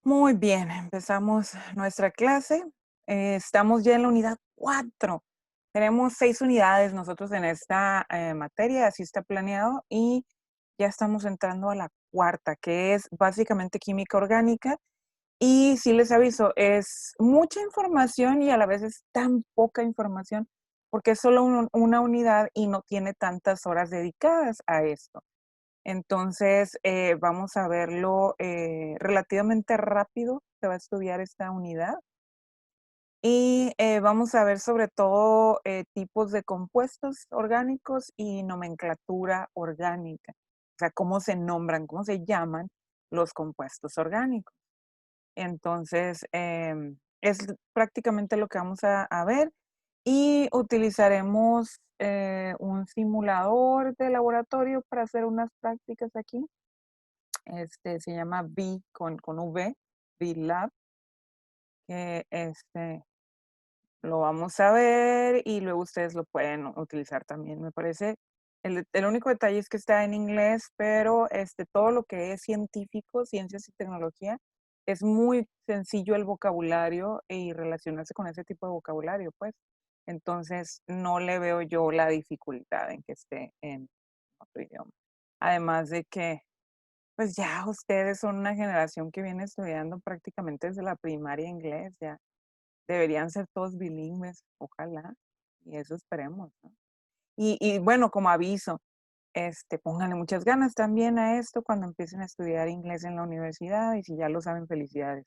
Muy bien, empezamos nuestra clase. Estamos ya en la unidad 4. Tenemos 6 unidades nosotros en esta materia, así está planeado, y ya estamos entrando a la cuarta, que es básicamente química orgánica. Y sí les aviso, es mucha información y a la vez es tan poca información, porque es solo una unidad y no tiene tantas horas dedicadas a esto. Entonces, vamos a verlo relativamente rápido, se va a estudiar esta unidad y vamos a ver sobre todo tipos de compuestos orgánicos y nomenclatura orgánica, o sea, cómo se nombran, cómo se llaman los compuestos orgánicos. Entonces, es prácticamente lo que vamos a ver y utilizaremos un simulador de laboratorio para hacer unas prácticas aquí. Se llama con V, VLab, que lo vamos a ver y luego ustedes lo pueden utilizar también. Me parece, el único detalle es que está en inglés, pero todo lo que es científico, ciencias y tecnología, es muy sencillo el vocabulario y relacionarse con ese tipo de vocabulario, pues. Entonces, no le veo yo la dificultad en que esté en otro idioma. Además de que pues ya ustedes son una generación que viene estudiando prácticamente desde la primaria inglés, ya deberían ser todos bilingües, ojalá, y eso esperemos, ¿no? Y bueno, como aviso, pónganle muchas ganas también a esto cuando empiecen a estudiar inglés en la universidad y si ya lo saben, felicidades.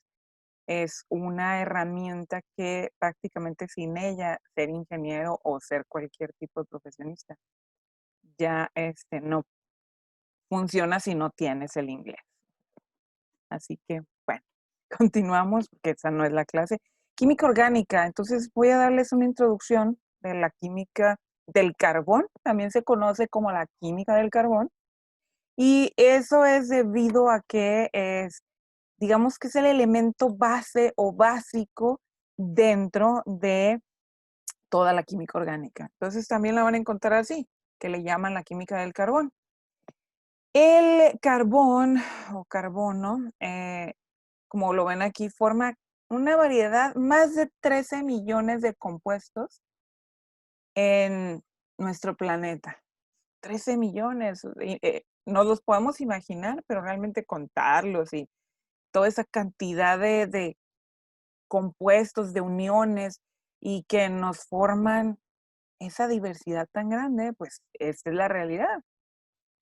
Es una herramienta que prácticamente sin ella, ser ingeniero o ser cualquier tipo de profesionista, ya no funciona si no tienes el inglés. Así que, bueno, continuamos, porque esa no es la clase. Química orgánica, entonces voy a darles una introducción de la química del carbón, también se conoce como la química del carbón, y eso es debido a que digamos que es el elemento base o básico dentro de toda la química orgánica. Entonces también la van a encontrar así, que le llaman la química del carbón. El carbón o carbono, como lo ven aquí, forma una variedad, más de 13 millones de compuestos en nuestro planeta. 13 millones, y, nos los podemos imaginar, pero realmente contarlos y toda esa cantidad de compuestos, de uniones y que nos forman esa diversidad tan grande, pues esta es la realidad.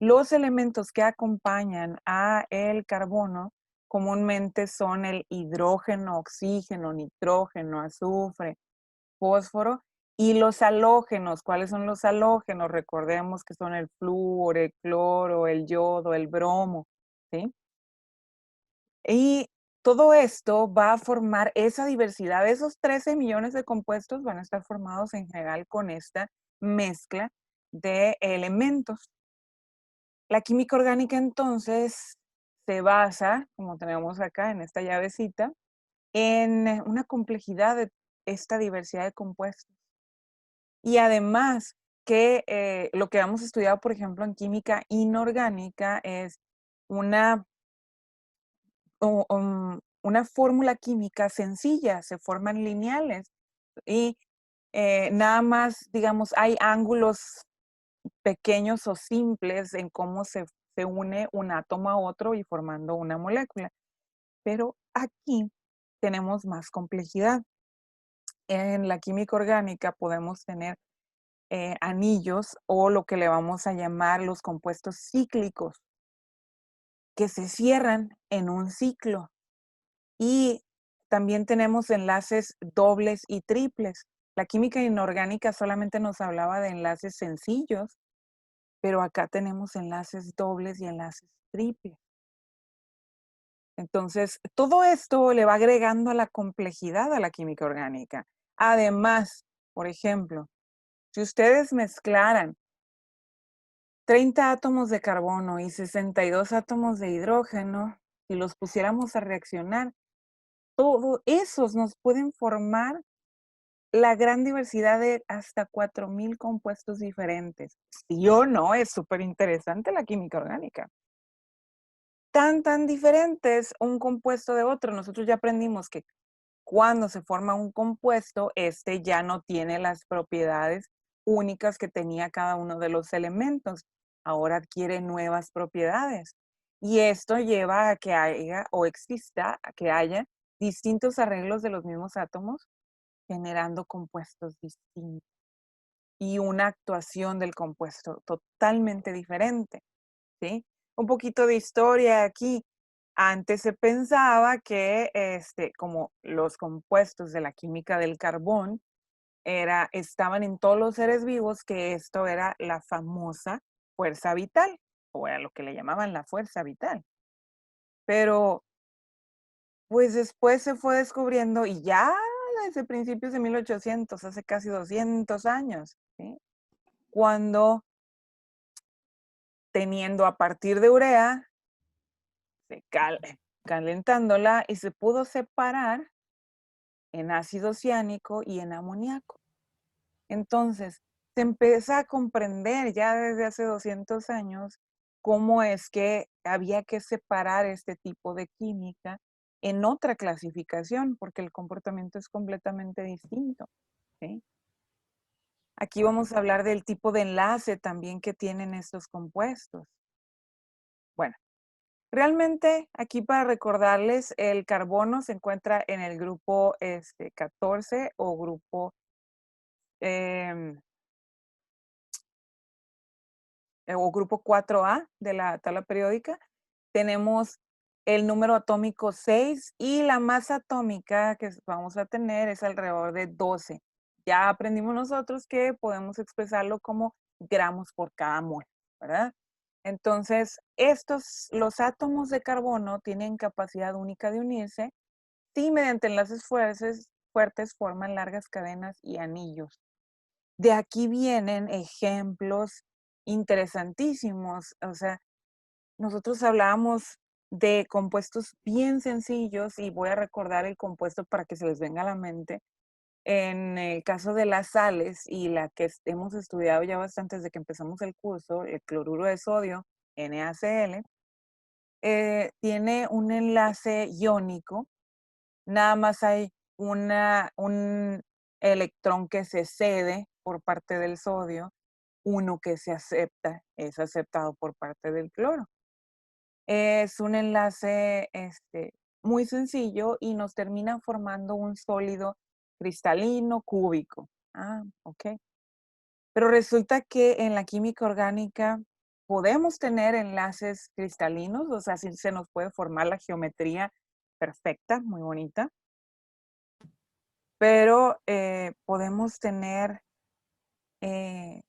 Los elementos que acompañan a el carbono comúnmente son el hidrógeno, oxígeno, nitrógeno, azufre, fósforo y los halógenos. ¿Cuáles son los halógenos? Recordemos que son el flúor, el cloro, el yodo, el bromo, ¿sí? Y todo esto va a formar esa diversidad. Esos 13 millones de compuestos van a estar formados en general con esta mezcla de elementos. La química orgánica entonces se basa, como tenemos acá en esta llavecita, en una complejidad de esta diversidad de compuestos. Y además que lo que hemos estudiado, por ejemplo, en química inorgánica es una, una fórmula química sencilla, se forman lineales y nada más, digamos, hay ángulos pequeños o simples en cómo se une un átomo a otro y formando una molécula. Pero aquí tenemos más complejidad. En la química orgánica podemos tener anillos o lo que le vamos a llamar los compuestos cíclicos, que se cierran en un ciclo. Y también tenemos enlaces dobles y triples. La química inorgánica solamente nos hablaba de enlaces sencillos, pero acá tenemos enlaces dobles y enlaces triples. Entonces, todo esto le va agregando a la complejidad a la química orgánica. Además, por ejemplo, si ustedes mezclaran 30 átomos de carbono y 62 átomos de hidrógeno y los pusiéramos a reaccionar, todos esos nos pueden formar la gran diversidad de hasta 4000 compuestos diferentes. ¿Sí o no? Es súper interesante la química orgánica. tan diferentes un compuesto de otro. Nosotros ya aprendimos que cuando se forma un compuesto, este ya no tiene las propiedades únicas que tenía cada uno de los elementos. Ahora adquiere nuevas propiedades. Y esto lleva a que haya o exista, a que haya distintos arreglos de los mismos átomos, generando compuestos distintos y una actuación del compuesto totalmente diferente, ¿sí? Un poquito de historia aquí. Antes se pensaba que, como los compuestos de la química del carbón estaban en todos los seres vivos, que esto era la famosa fuerza vital, o era lo que le llamaban la fuerza vital. Pero, pues después se fue descubriendo, y ya desde principios de 1800, hace casi 200 años, ¿sí? Cuando teniendo a partir de urea, calentándola, y se pudo separar en ácido ciánico y en amoníaco. Entonces, se empieza a comprender ya desde hace 200 años cómo es que había que separar este tipo de química en otra clasificación, porque el comportamiento es completamente distinto, ¿sí? Aquí vamos a hablar del tipo de enlace también que tienen estos compuestos. Bueno, realmente aquí para recordarles, el carbono se encuentra en el grupo 14 o grupo em, o grupo 4A de la tabla periódica. Tenemos el número atómico 6 y la masa atómica que vamos a tener es alrededor de 12. Ya aprendimos nosotros que podemos expresarlo como gramos por cada mol, ¿verdad? Entonces, los átomos de carbono tienen capacidad única de unirse y mediante enlaces fuertes forman largas cadenas y anillos. De aquí vienen ejemplos interesantísimos. O sea, nosotros hablábamos de compuestos bien sencillos y voy a recordar el compuesto para que se les venga a la mente. En el caso de las sales y la que hemos estudiado ya bastante desde que empezamos el curso, el cloruro de sodio, NaCl, tiene un enlace iónico. Nada más hay un electrón que se cede por parte del sodio, uno que se acepta, es aceptado por parte del cloro. Es un enlace muy sencillo y nos termina formando un sólido cristalino cúbico. Ah, ok. Pero resulta que en la química orgánica podemos tener enlaces cristalinos, o sea, sí se nos puede formar la geometría perfecta, muy bonita, pero podemos tener eh,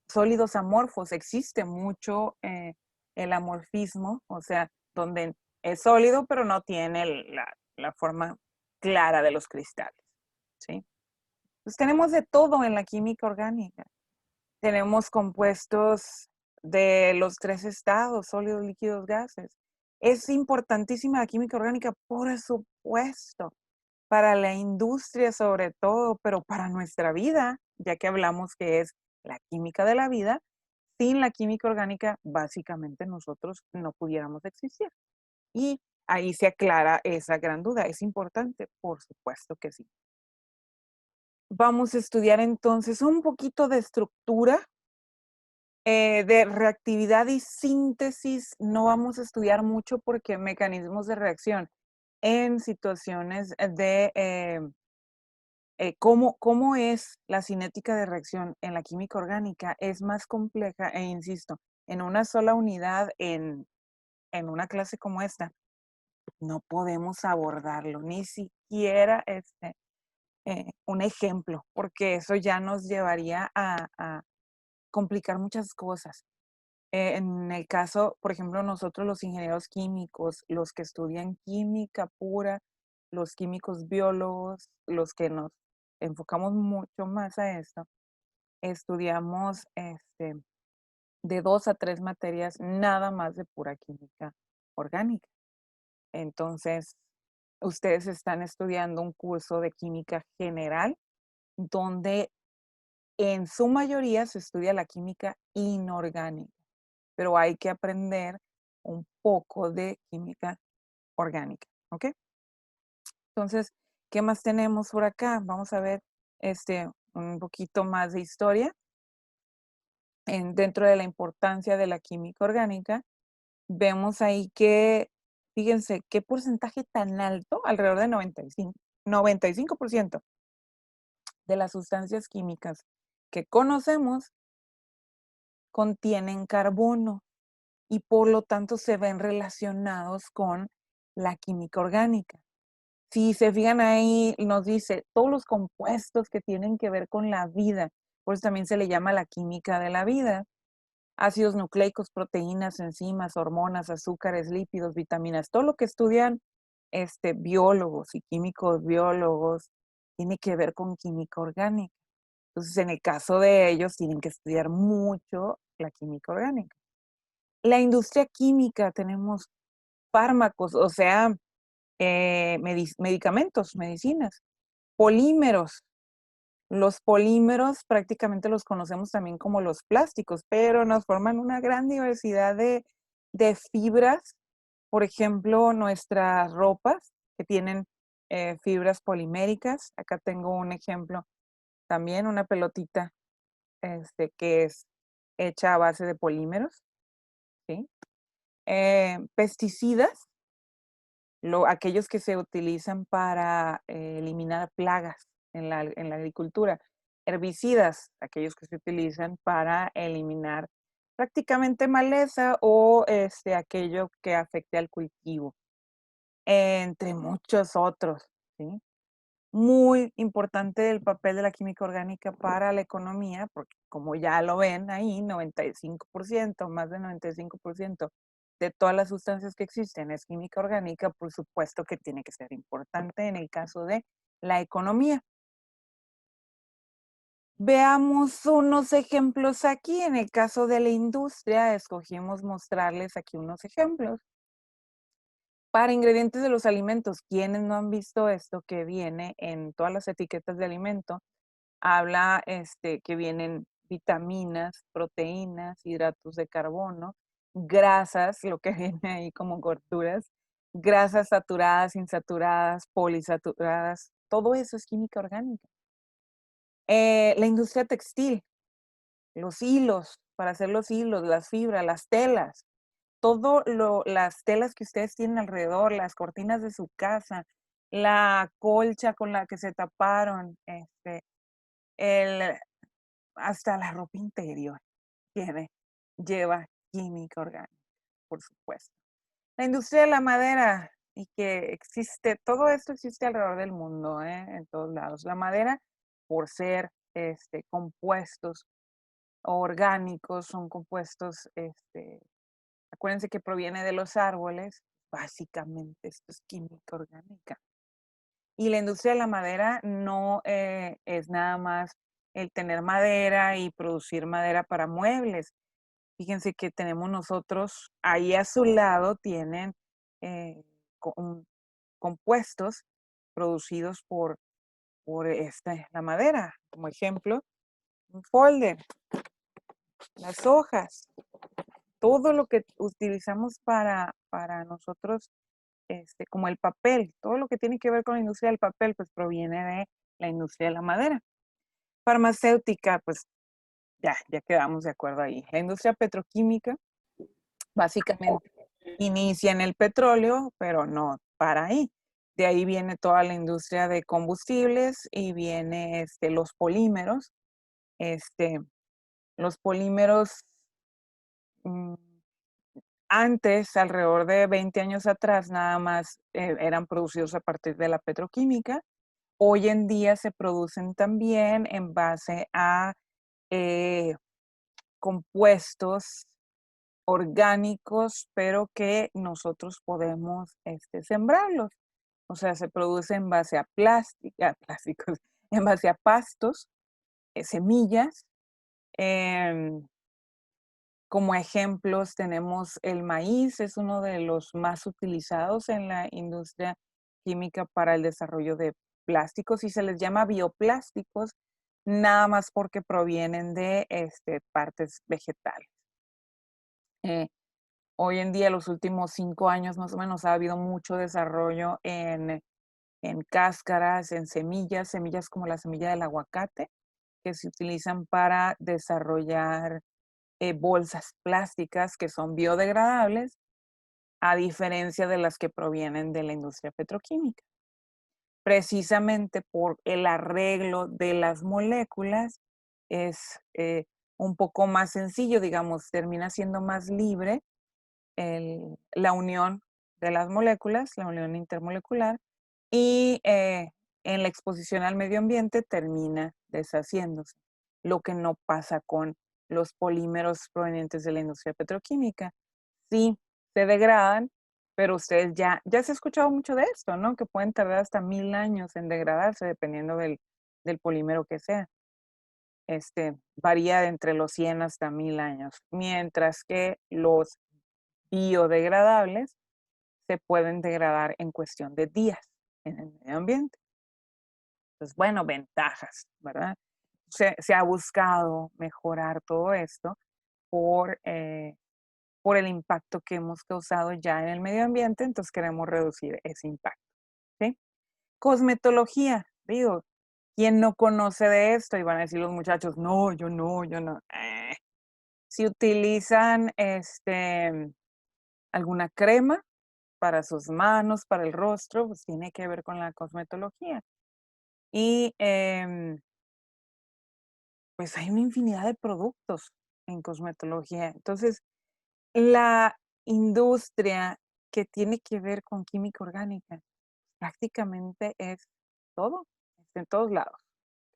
sólidos amorfos. Existe mucho el amorfismo, o sea, donde es sólido, pero no tiene la forma clara de los cristales, ¿sí? Pues tenemos de todo en la química orgánica. Tenemos compuestos de los tres estados, sólidos, líquidos, gases. Es importantísima la química orgánica, por supuesto, para la industria sobre todo, pero para nuestra vida, ya que hablamos que es la química de la vida. Sin la química orgánica, básicamente nosotros no pudiéramos existir. Y ahí se aclara esa gran duda. ¿Es importante? Por supuesto que sí. Vamos a estudiar entonces un poquito de estructura, de reactividad y síntesis. No vamos a estudiar mucho porque mecanismos de reacción en situaciones de cómo es la cinética de reacción en la química orgánica es más compleja e insisto, en una sola unidad, en una clase como esta, no podemos abordarlo, ni siquiera un ejemplo, porque eso ya nos llevaría a complicar muchas cosas. En el caso, por ejemplo, nosotros los ingenieros químicos, los que estudian química pura, los químicos biólogos, los que nos enfocamos mucho más a esto, estudiamos de 2 a 3 materias nada más de pura química orgánica. Entonces, ustedes están estudiando un curso de química general donde en su mayoría se estudia la química inorgánica, pero hay que aprender un poco de química orgánica, ¿ok? Entonces, ¿qué más tenemos por acá? Vamos a ver un poquito más de historia dentro de la importancia de la química orgánica. Vemos ahí que, fíjense, qué porcentaje tan alto, alrededor de 95% de las sustancias químicas que conocemos contienen carbono y por lo tanto se ven relacionados con la química orgánica. Si se fijan ahí, nos dice todos los compuestos que tienen que ver con la vida, por eso también se le llama la química de la vida. Ácidos nucleicos, proteínas, enzimas, hormonas, azúcares, lípidos, vitaminas, todo lo que estudian biólogos y químicos biólogos tiene que ver con química orgánica. Entonces, en el caso de ellos, tienen que estudiar mucho la química orgánica. La industria química, tenemos fármacos, o sea, medicamentos, medicinas, polímeros. Los polímeros prácticamente los conocemos también como los plásticos, pero nos forman una gran diversidad de fibras. Por ejemplo, nuestras ropas que tienen fibras poliméricas. Acá tengo un ejemplo también, una pelotita que es hecha a base de polímeros, ¿sí? Pesticidas, aquellos que se utilizan para eliminar plagas en la agricultura. Herbicidas, aquellos que se utilizan para eliminar prácticamente maleza o aquello que afecte al cultivo, entre muchos otros, ¿sí? Muy importante el papel de la química orgánica para la economía, porque como ya lo ven ahí, 95%, más del 95% de todas las sustancias que existen es química orgánica, por supuesto que tiene que ser importante en el caso de la economía. Veamos unos ejemplos aquí. En el caso de la industria, escogimos mostrarles aquí unos ejemplos. Para ingredientes de los alimentos, ¿quiénes no han visto esto que viene en todas las etiquetas de alimento? Habla que vienen vitaminas, proteínas, hidratos de carbono, grasas, lo que viene ahí como gorduras, grasas saturadas, insaturadas, polisaturadas, todo eso es química orgánica. La industria textil, los hilos, para hacer los hilos, las fibras, las telas, las telas que ustedes tienen alrededor, las cortinas de su casa, la colcha con la que se taparon, el hasta la ropa interior lleva química orgánica, por supuesto. La industria de la madera, y que existe, todo esto existe alrededor del mundo, en todos lados. La madera, por ser compuestos orgánicos, son compuestos, acuérdense que proviene de los árboles, básicamente esto es química orgánica. Y la industria de la madera no es nada más el tener madera y producir madera para muebles. Fíjense que tenemos nosotros, ahí a su lado tienen compuestos producidos por la madera. Como ejemplo, un folder, las hojas, todo lo que utilizamos para nosotros, como el papel, todo lo que tiene que ver con la industria del papel, pues proviene de la industria de la madera. Farmacéutica, pues ya quedamos de acuerdo ahí. La industria petroquímica, básicamente, inicia en el petróleo, pero no para ahí. De ahí viene toda la industria de combustibles y viene los polímeros. Este, los polímeros, mm, antes, alrededor de 20 años atrás, nada más eran producidos a partir de la petroquímica. Hoy en día se producen también en base a eh, compuestos orgánicos, pero que nosotros podemos sembrarlos. O sea, se produce en base a plásticos, en base a pastos, semillas. em, Como ejemplos tenemos el maíz, es uno de los más utilizados en la industria química para el desarrollo de plásticos y se les llama bioplásticos, nada más porque provienen de partes vegetales. Hoy en día, los últimos 5 años más o menos, ha habido mucho desarrollo en cáscaras, en semillas, semillas como la semilla del aguacate, que se utilizan para desarrollar bolsas plásticas que son biodegradables, a diferencia de las que provienen de la industria petroquímica. Precisamente por el arreglo de las moléculas es un poco más sencillo, digamos, termina siendo más libre la unión de las moléculas, la unión intermolecular, y en la exposición al medio ambiente termina deshaciéndose, lo que no pasa con los polímeros provenientes de la industria petroquímica. Sí, se degradan, pero ustedes ya se ha escuchado mucho de esto, ¿no? Que pueden tardar hasta 1000 años en degradarse dependiendo del polímero que sea. Varía de entre los 100 hasta 1000 años, mientras que los biodegradables se pueden degradar en cuestión de días en el medio ambiente. Pues bueno, ventajas, ¿verdad? Se ha buscado mejorar todo esto por, eh, por el impacto que hemos causado ya en el medio ambiente, entonces queremos reducir ese impacto, ¿sí? Cosmetología, digo, ¿quién no conoce de esto? Y van a decir los muchachos, no, yo no, yo no. Si utilizan alguna crema para sus manos, para el rostro, pues tiene que ver con la cosmetología. Y pues hay una infinidad de productos en cosmetología. Entonces, la industria que tiene que ver con química orgánica prácticamente es todo, está en todos lados.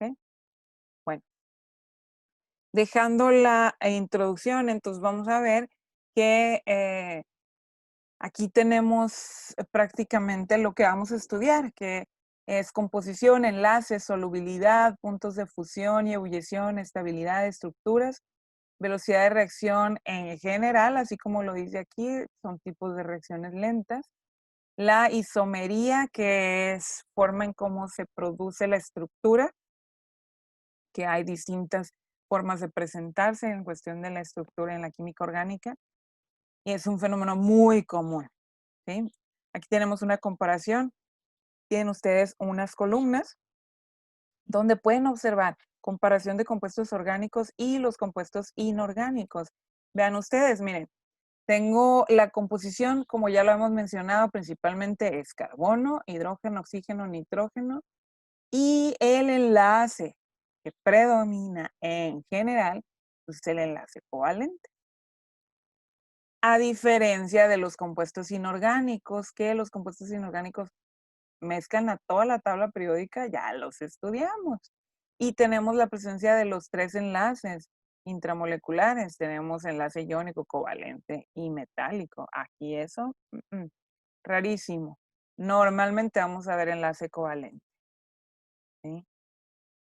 ¿Ok? Bueno, dejando la introducción, entonces vamos a ver que aquí tenemos prácticamente lo que vamos a estudiar, que es composición, enlaces, solubilidad, puntos de fusión y ebullición, estabilidad, estructuras, velocidad de reacción en general, así como lo dice aquí, son tipos de reacciones lentas. La isomería, que es forma en cómo se produce la estructura, que hay distintas formas de presentarse en cuestión de la estructura en la química orgánica, y es un fenómeno muy común. ¿Sí? Aquí tenemos una comparación. Tienen ustedes unas columnas donde pueden observar comparación de compuestos orgánicos y los compuestos inorgánicos. Vean ustedes, miren, tengo la composición, como ya lo hemos mencionado, principalmente es carbono, hidrógeno, oxígeno, nitrógeno, y el enlace que predomina en general pues, es el enlace covalente. A diferencia de los compuestos inorgánicos, que los compuestos inorgánicos mezclan a toda la tabla periódica, ya los estudiamos. Y tenemos la presencia de los 3 enlaces intramoleculares. Tenemos enlace iónico, covalente y metálico. Aquí eso, rarísimo. Normalmente vamos a ver enlace covalente. ¿Sí?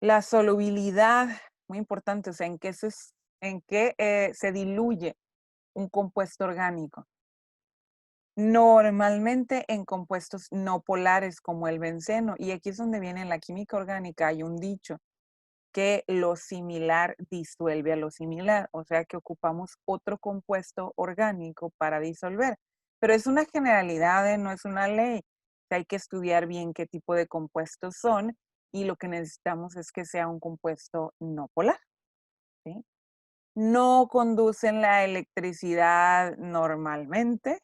La solubilidad, muy importante, o sea, en qué se diluye un compuesto orgánico. Normalmente en compuestos no polares como el benceno, y aquí es donde viene en la química orgánica, hay un dicho, que lo similar disuelve a lo similar, o sea que ocupamos otro compuesto orgánico para disolver, pero es una generalidad, no es una ley. Hay que estudiar bien qué tipo de compuestos son y lo que necesitamos es que sea un compuesto no polar, ¿sí? No conducen la electricidad normalmente.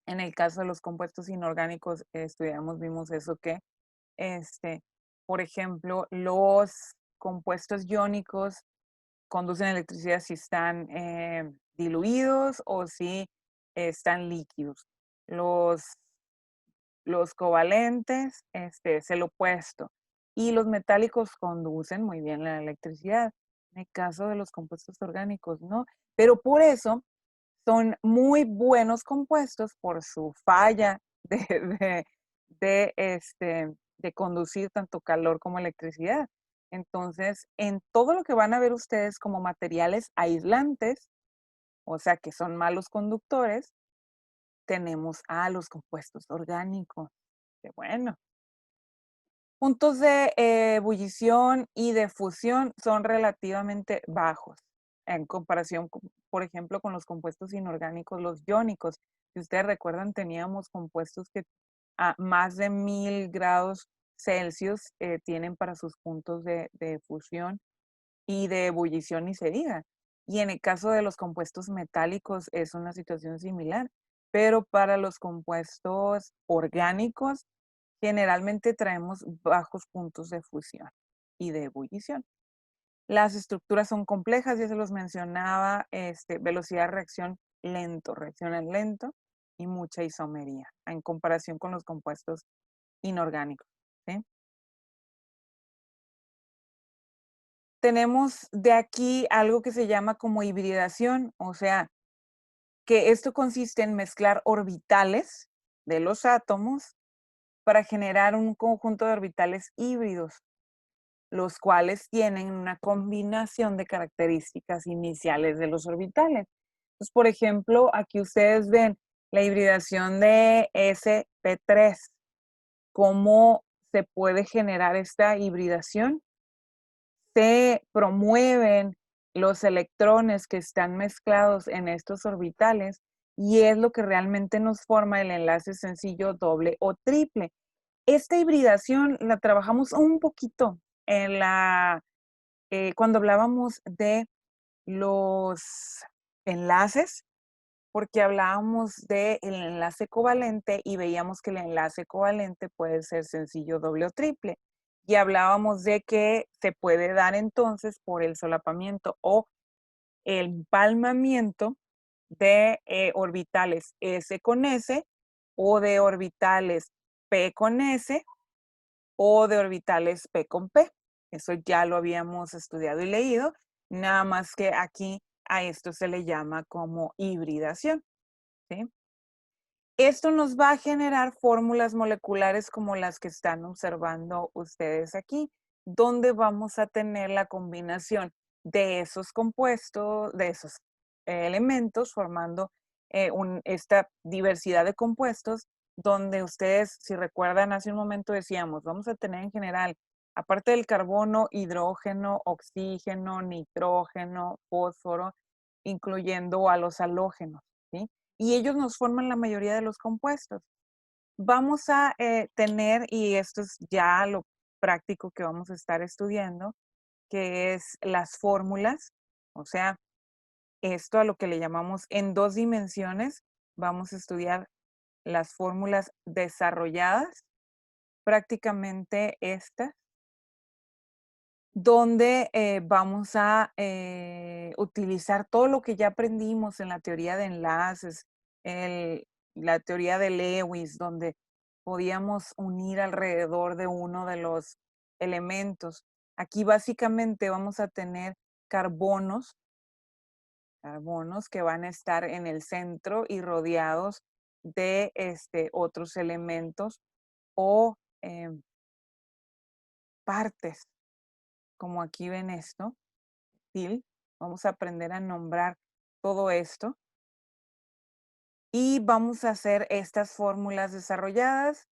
En el caso de los compuestos inorgánicos, vimos eso que, este, por ejemplo, los compuestos iónicos conducen electricidad si están diluidos o si están líquidos. Los, los covalentes es el opuesto. Y los metálicos conducen muy bien la electricidad. En el caso de los compuestos orgánicos, no. Pero por eso son muy buenos compuestos por su falla de, de, de conducir tanto calor como electricidad. Entonces, en todo lo que van a ver ustedes como materiales aislantes, o sea, que son malos conductores, tenemos a los compuestos orgánicos. Que bueno. Puntos de ebullición y de fusión son relativamente bajos. en comparación, por ejemplo, con los compuestos inorgánicos, los iónicos. Si ustedes recuerdan, teníamos compuestos que a más de 1000 grados Celsius tienen para sus puntos de fusión y de ebullición ni se diga. Y en el caso de los compuestos metálicos es una situación similar, pero para los compuestos orgánicos generalmente traemos bajos puntos de fusión y de ebullición. Las estructuras son complejas, ya se los mencionaba, velocidad de reacción lento, reaccionan lento y mucha isomería en comparación con los compuestos inorgánicos. ¿Sí? Tenemos de aquí algo que se llama como hibridación, o sea, que esto consiste en mezclar orbitales de los átomos para generar un conjunto de orbitales híbridos, los cuales tienen una combinación de características iniciales de los orbitales. Entonces, por ejemplo, aquí ustedes ven la hibridación de sp3. ¿Cómo se puede generar esta hibridación? Se promueven los electrones que están mezclados en estos orbitales y es lo que realmente nos forma el enlace sencillo doble o triple. Esta hibridación la trabajamos un poquito en cuando hablábamos de los enlaces, porque hablábamos del enlace covalente y veíamos que el enlace covalente puede ser sencillo, doble o triple. Y hablábamos de que se puede dar entonces por el solapamiento o el empalmamiento de orbitales S con S o de orbitales P con S o de orbitales P con P. Eso ya lo habíamos estudiado y leído, nada más que aquí a esto se le llama como hibridación. ¿Sí? Esto nos va a generar fórmulas moleculares como las que están observando ustedes aquí, donde vamos a tener la combinación de esos compuestos, de esos elementos, formando esta diversidad de compuestos, donde ustedes, si recuerdan, hace un momento decíamos, vamos a tener en general, aparte del carbono, hidrógeno, oxígeno, nitrógeno, fósforo, incluyendo a los halógenos, ¿sí? Y ellos nos forman la mayoría de los compuestos. Vamos a tener, y esto es ya lo práctico que vamos a estar estudiando, que es las fórmulas, o sea, esto a lo que le llamamos en 2 dimensiones, vamos a estudiar las fórmulas desarrolladas, prácticamente estas, donde vamos a utilizar todo lo que ya aprendimos en la teoría de enlaces, la teoría de Lewis, donde podíamos unir alrededor de uno de los elementos. Aquí básicamente vamos a tener carbonos, carbonos que van a estar en el centro y rodeados de otros elementos o partes, como aquí ven esto. Vamos a aprender a nombrar todo esto y vamos a hacer estas fórmulas desarrolladas.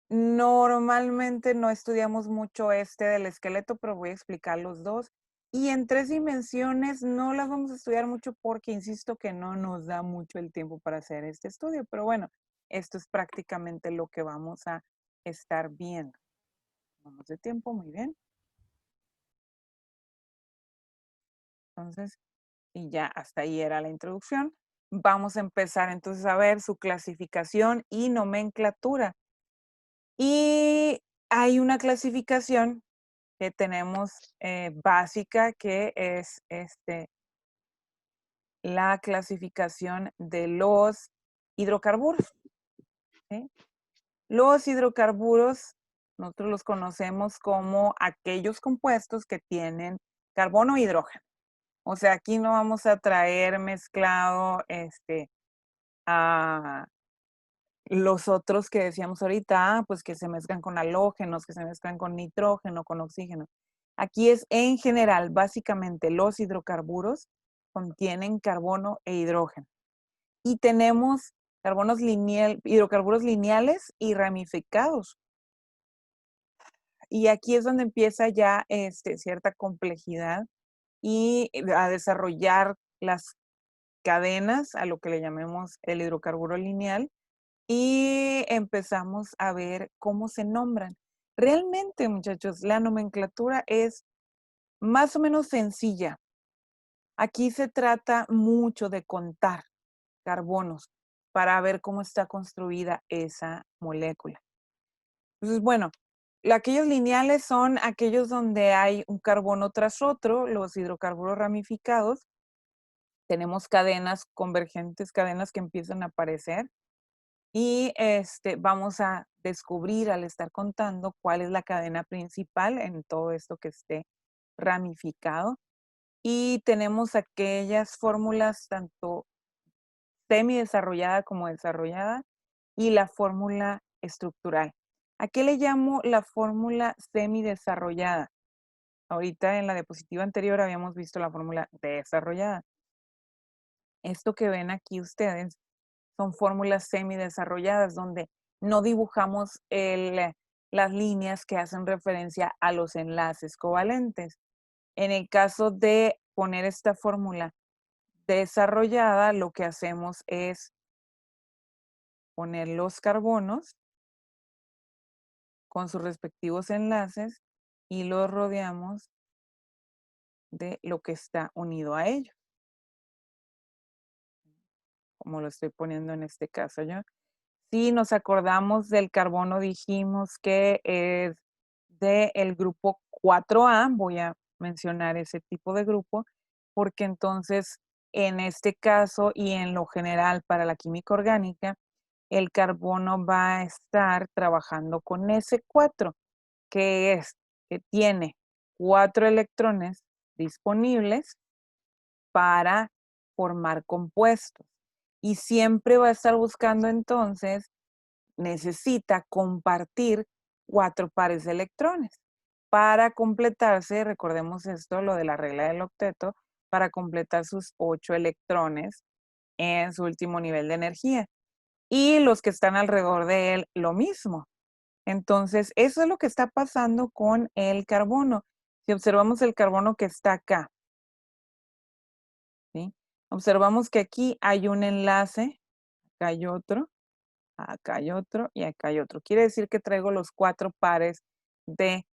Normalmente no estudiamos mucho del esqueleto, pero voy a explicar los dos. Y en 3 dimensiones no las vamos a estudiar mucho porque insisto que no nos da mucho el tiempo para hacer este estudio. Pero bueno, esto es prácticamente lo que vamos a estar viendo. Vamos de tiempo, muy bien. Entonces, y ya hasta ahí era la introducción. Vamos a empezar entonces a ver su clasificación y nomenclatura. Y hay una clasificación que tenemos básica, que es la clasificación de los hidrocarburos. ¿Sí? Los hidrocarburos, nosotros los conocemos como aquellos compuestos que tienen carbono e hidrógeno. O sea, aquí no vamos a traer mezclado a los otros que decíamos ahorita, pues que se mezclan con halógenos, que se mezclan con nitrógeno, con oxígeno. Aquí es en general, básicamente los hidrocarburos contienen carbono e hidrógeno. Y tenemos hidrocarburos lineales y ramificados. Y aquí es donde empieza ya cierta complejidad, y a desarrollar las cadenas, a lo que le llamemos el hidrocarburo lineal, y empezamos a ver cómo se nombran. Realmente, muchachos, la nomenclatura es más o menos sencilla. Aquí se trata mucho de contar carbonos para ver cómo está construida esa molécula. Entonces, bueno, aquellos lineales son aquellos donde hay un carbono tras otro, los hidrocarburos ramificados. Tenemos cadenas convergentes, cadenas que empiezan a aparecer y vamos a descubrir al estar contando cuál es la cadena principal en todo esto que esté ramificado. Y tenemos aquellas fórmulas tanto semi-desarrollada como desarrollada y la fórmula estructural. ¿A qué le llamo la fórmula semi-desarrollada? Ahorita en la diapositiva anterior habíamos visto la fórmula desarrollada. Esto que ven aquí ustedes son fórmulas semi-desarrolladas donde no dibujamos las líneas que hacen referencia a los enlaces covalentes. En el caso de poner esta fórmula desarrollada, lo que hacemos es poner los carbonos con sus respectivos enlaces y los rodeamos de lo que está unido a ellos, como lo estoy poniendo en este caso yo. Si nos acordamos del carbono, dijimos que es del grupo 4A, voy a mencionar ese tipo de grupo, porque entonces en este caso y en lo general para la química orgánica, el carbono va a estar trabajando con S4, que es que tiene 4 electrones disponibles para formar compuestos. Y siempre va a estar buscando entonces, necesita compartir 4 pares de electrones. Para completarse, recordemos esto, lo de la regla del octeto, para completar sus 8 electrones en su último nivel de energía. Y los que están alrededor de él, lo mismo. Entonces, eso es lo que está pasando con el carbono. Si observamos el carbono que está acá, ¿sí? Observamos que aquí hay un enlace, acá hay otro y acá hay otro. Quiere decir que traigo los 4 pares de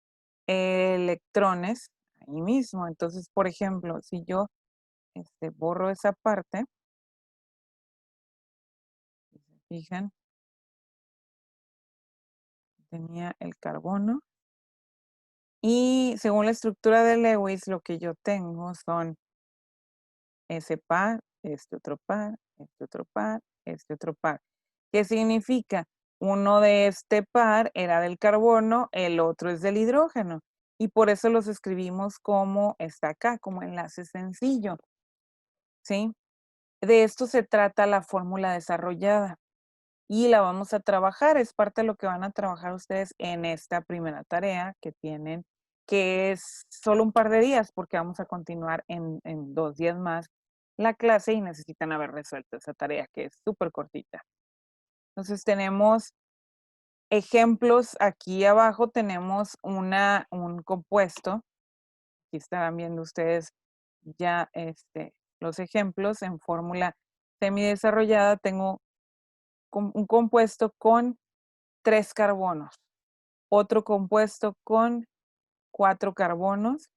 electrones ahí mismo. Entonces, por ejemplo, si yo borro esa parte, si se fijan, tenía el carbono. Y según la estructura de Lewis, lo que yo tengo son ese par, este otro par, este otro par, este otro par. ¿Qué significa? Uno de este par era del carbono, el otro es del hidrógeno. Y por eso los escribimos como está acá, como enlace sencillo. ¿Sí? De esto se trata la fórmula desarrollada. Y la vamos a trabajar, es parte de lo que van a trabajar ustedes en esta primera tarea que tienen, que es solo un par de días, porque vamos a continuar en 2 días más la clase y necesitan haber resuelto esa tarea que es súper cortita. Entonces tenemos ejemplos, aquí abajo tenemos un compuesto, aquí estarán viendo ustedes ya los ejemplos en fórmula semidesarrollada. Tengo un compuesto con 3 carbonos, otro compuesto con 4 carbonos,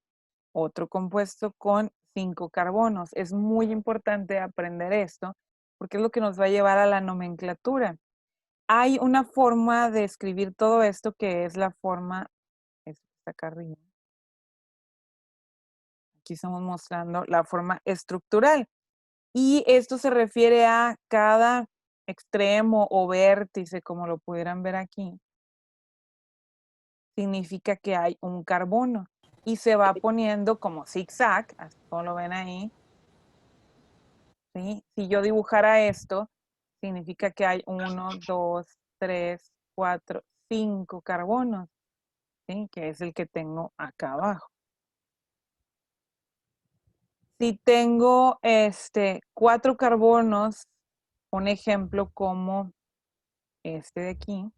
otro compuesto con 5 carbonos. Es muy importante aprender esto porque es lo que nos va a llevar a la nomenclatura. Hay una forma de escribir todo esto que es la forma, está acá arriba. Aquí estamos mostrando la forma estructural. Y esto se refiere a cada extremo o vértice, como lo pudieran ver aquí, significa que hay un carbono y se va poniendo como zigzag, así como lo ven ahí. ¿Sí? Si yo dibujara esto, significa que hay 1, 2, 3, 4, 5 carbonos, ¿sí? Que es el que tengo acá abajo. Si tengo 4 carbonos, un ejemplo como este de aquí,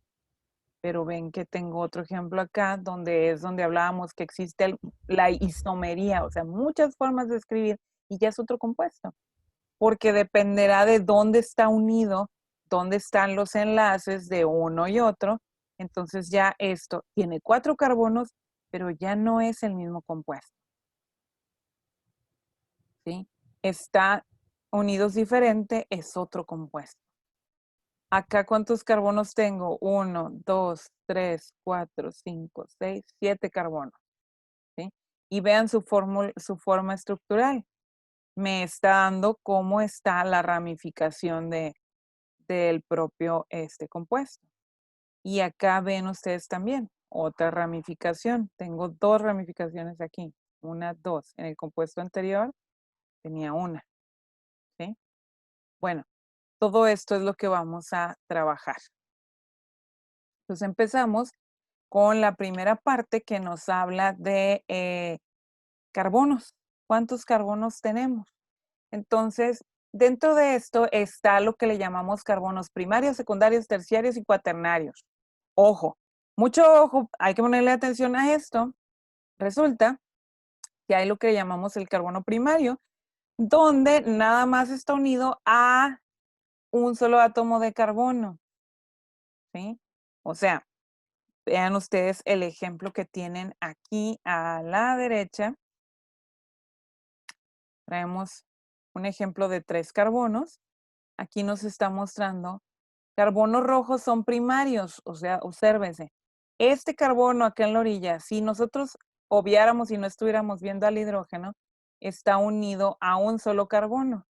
Pero ven que tengo otro ejemplo acá, donde es donde hablábamos que existe la isomería, o sea, muchas formas de escribir y ya es otro compuesto, porque dependerá de dónde está unido, dónde están los enlaces de uno y otro. Entonces ya esto tiene 4 carbonos, pero ya no es el mismo compuesto, ¿sí? Está unidos diferente, es otro compuesto. Acá, ¿cuántos carbonos tengo? 1, 2, 3, 4, 5, 6, 7 carbonos, ¿sí? Y vean su forma estructural. Me está dando cómo está la ramificación del propio compuesto. Y acá ven ustedes también otra ramificación. Tengo 2 ramificaciones aquí. 1, 2. En el compuesto anterior tenía una, ¿sí? Bueno, todo esto es lo que vamos a trabajar. Entonces empezamos con la primera parte que nos habla de carbonos. ¿Cuántos carbonos tenemos? Entonces, dentro de esto está lo que le llamamos carbonos primarios, secundarios, terciarios y cuaternarios. Ojo, mucho ojo, hay que ponerle atención a esto. Resulta que hay lo que le llamamos el carbono primario, donde nada más está unido a un solo átomo de carbono, ¿sí? O sea, vean ustedes el ejemplo que tienen aquí a la derecha. Traemos un ejemplo de 3 carbonos. Aquí nos está mostrando carbonos rojos son primarios, o sea, obsérvense. Este carbono acá en la orilla, si nosotros obviáramos y no estuviéramos viendo al hidrógeno, está unido a un solo carbono.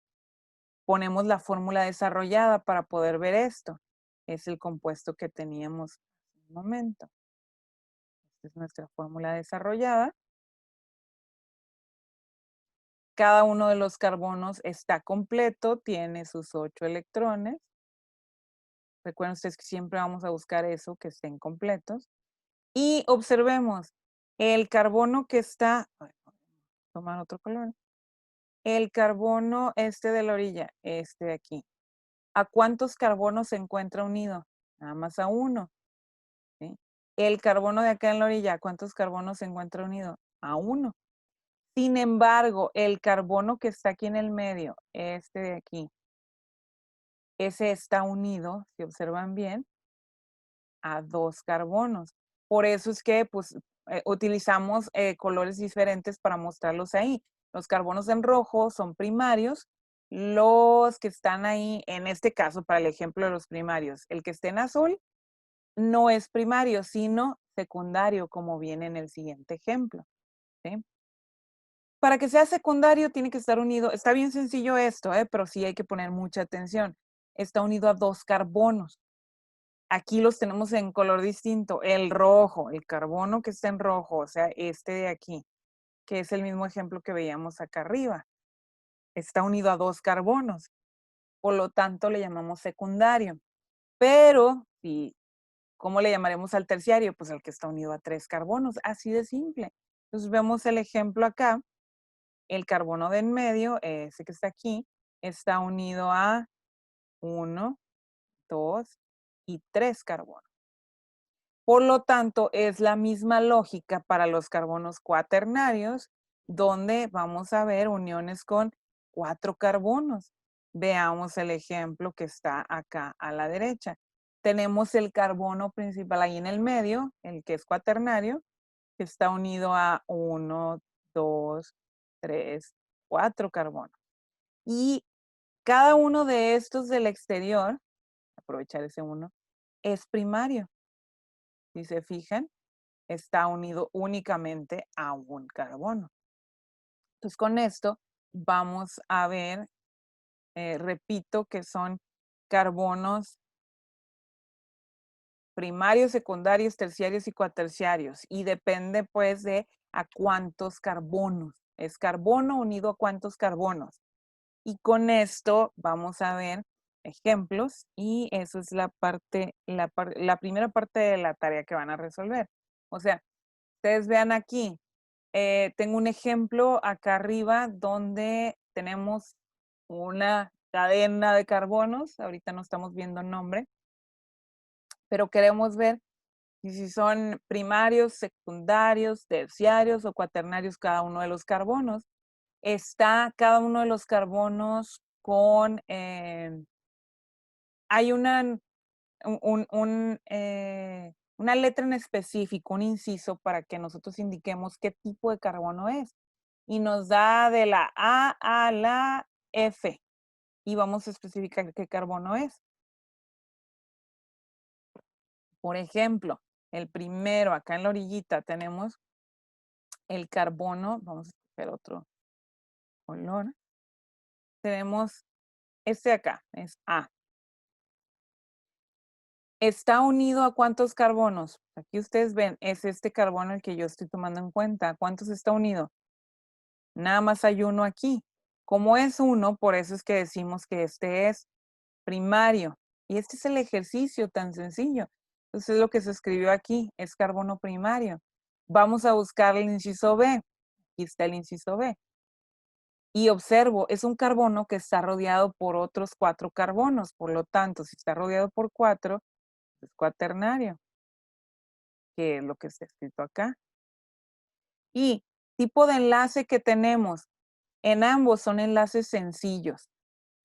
Ponemos la fórmula desarrollada para poder ver esto. Es el compuesto que teníamos hace un momento. Esta es nuestra fórmula desarrollada. Cada uno de los carbonos está completo, tiene sus 8 electrones. Recuerden ustedes que siempre vamos a buscar eso, que estén completos. Y observemos, el carbono que está, tomar otro color, el carbono de la orilla, este de aquí, ¿a cuántos carbonos se encuentra unido? Nada más a uno, ¿sí? El carbono de acá en la orilla, ¿a cuántos carbonos se encuentra unido? A uno. Sin embargo, el carbono que está aquí en el medio, este de aquí, ese está unido, si observan bien, a 2 carbonos. Por eso es que pues, utilizamos colores diferentes para mostrarlos ahí. Los carbonos en rojo son primarios. Los que están ahí, en este caso, para el ejemplo de los primarios, el que esté en azul no es primario, sino secundario, como viene en el siguiente ejemplo, ¿sí? Para que sea secundario tiene que estar unido, está bien sencillo esto, pero sí hay que poner mucha atención. Está unido a 2 carbonos. Aquí los tenemos en color distinto. El rojo, el carbono que está en rojo, o sea, este de aquí, que es el mismo ejemplo que veíamos acá arriba. Está unido a 2 carbonos. Por lo tanto, le llamamos secundario. Pero, ¿cómo le llamaremos al terciario? Pues al que está unido a 3 carbonos. Así de simple. Entonces, vemos el ejemplo acá. El carbono de en medio, ese que está aquí, está unido a 1, 2 y 3 carbonos. Por lo tanto, es la misma lógica para los carbonos cuaternarios, donde vamos a ver uniones con 4 carbonos. Veamos el ejemplo que está acá a la derecha. Tenemos el carbono principal ahí en el medio, el que es cuaternario, que está unido a 1, 2, 3, 4 carbonos. Y cada uno de estos del exterior, aprovechar ese uno, es primario. Si se fijan, está unido únicamente a un carbono. Entonces, con esto vamos a ver, repito, que son carbonos primarios, secundarios, terciarios y cuaterciarios. Y depende pues de a cuántos carbonos. Es carbono unido a cuántos carbonos. Y con esto vamos a ver ejemplos y eso es la primera parte de la tarea que van a resolver. O sea, ustedes vean aquí, tengo un ejemplo acá arriba donde tenemos una cadena de carbonos. Ahorita no estamos viendo el nombre, pero queremos ver y si son primarios, secundarios, terciarios o cuaternarios cada uno de los carbonos. Está cada uno de los carbonos con, hay una letra en específico, un inciso para que nosotros indiquemos qué tipo de carbono es. Y nos da de la A a la F. Y vamos a especificar qué carbono es. Por ejemplo, el primero, acá en la orillita tenemos el carbono, vamos a escoger otro color. Tenemos este de acá, es A. ¿Está unido a cuántos carbonos? Aquí ustedes ven, es este carbono el que yo estoy tomando en cuenta. ¿Cuántos está unido? Nada más hay uno aquí. Como es uno, por eso es que decimos que este es primario. Y este es el ejercicio tan sencillo. Entonces lo que se escribió aquí es carbono primario. Vamos a buscar el inciso B. Aquí está el inciso B. Y observo, es un carbono que está rodeado por otros 4 carbonos. Por lo tanto, si está rodeado por 4, es cuaternario, que es lo que está escrito acá. Y tipo de enlace que tenemos, en ambos son enlaces sencillos.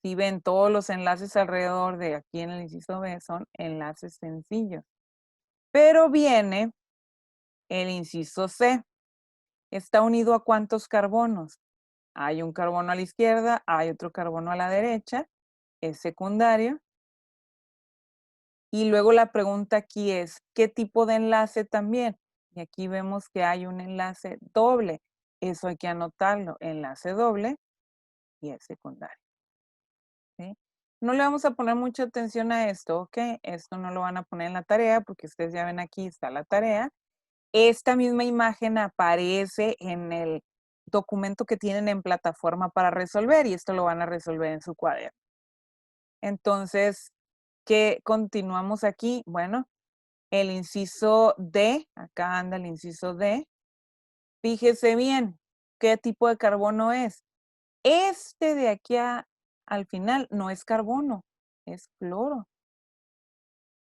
Si ven, todos los enlaces alrededor de aquí en el inciso B son enlaces sencillos. Pero viene el inciso C. ¿Está unido a cuántos carbonos? Hay un carbono a la izquierda, hay otro carbono a la derecha, es secundario. Y luego la pregunta aquí es, ¿qué tipo de enlace también? Y aquí vemos que hay un enlace doble. Eso hay que anotarlo, enlace doble y es secundario. ¿Sí? No le vamos a poner mucha atención a esto, ¿ok? Esto no lo van a poner en la tarea porque ustedes ya ven aquí está la tarea. Esta misma imagen aparece en el documento que tienen en plataforma para resolver y esto lo van a resolver en su cuaderno. Entonces, ¿qué continuamos aquí? Bueno, el inciso D, acá anda el inciso D. Fíjese bien, ¿qué tipo de carbono es? Este de aquí al final no es carbono, es cloro.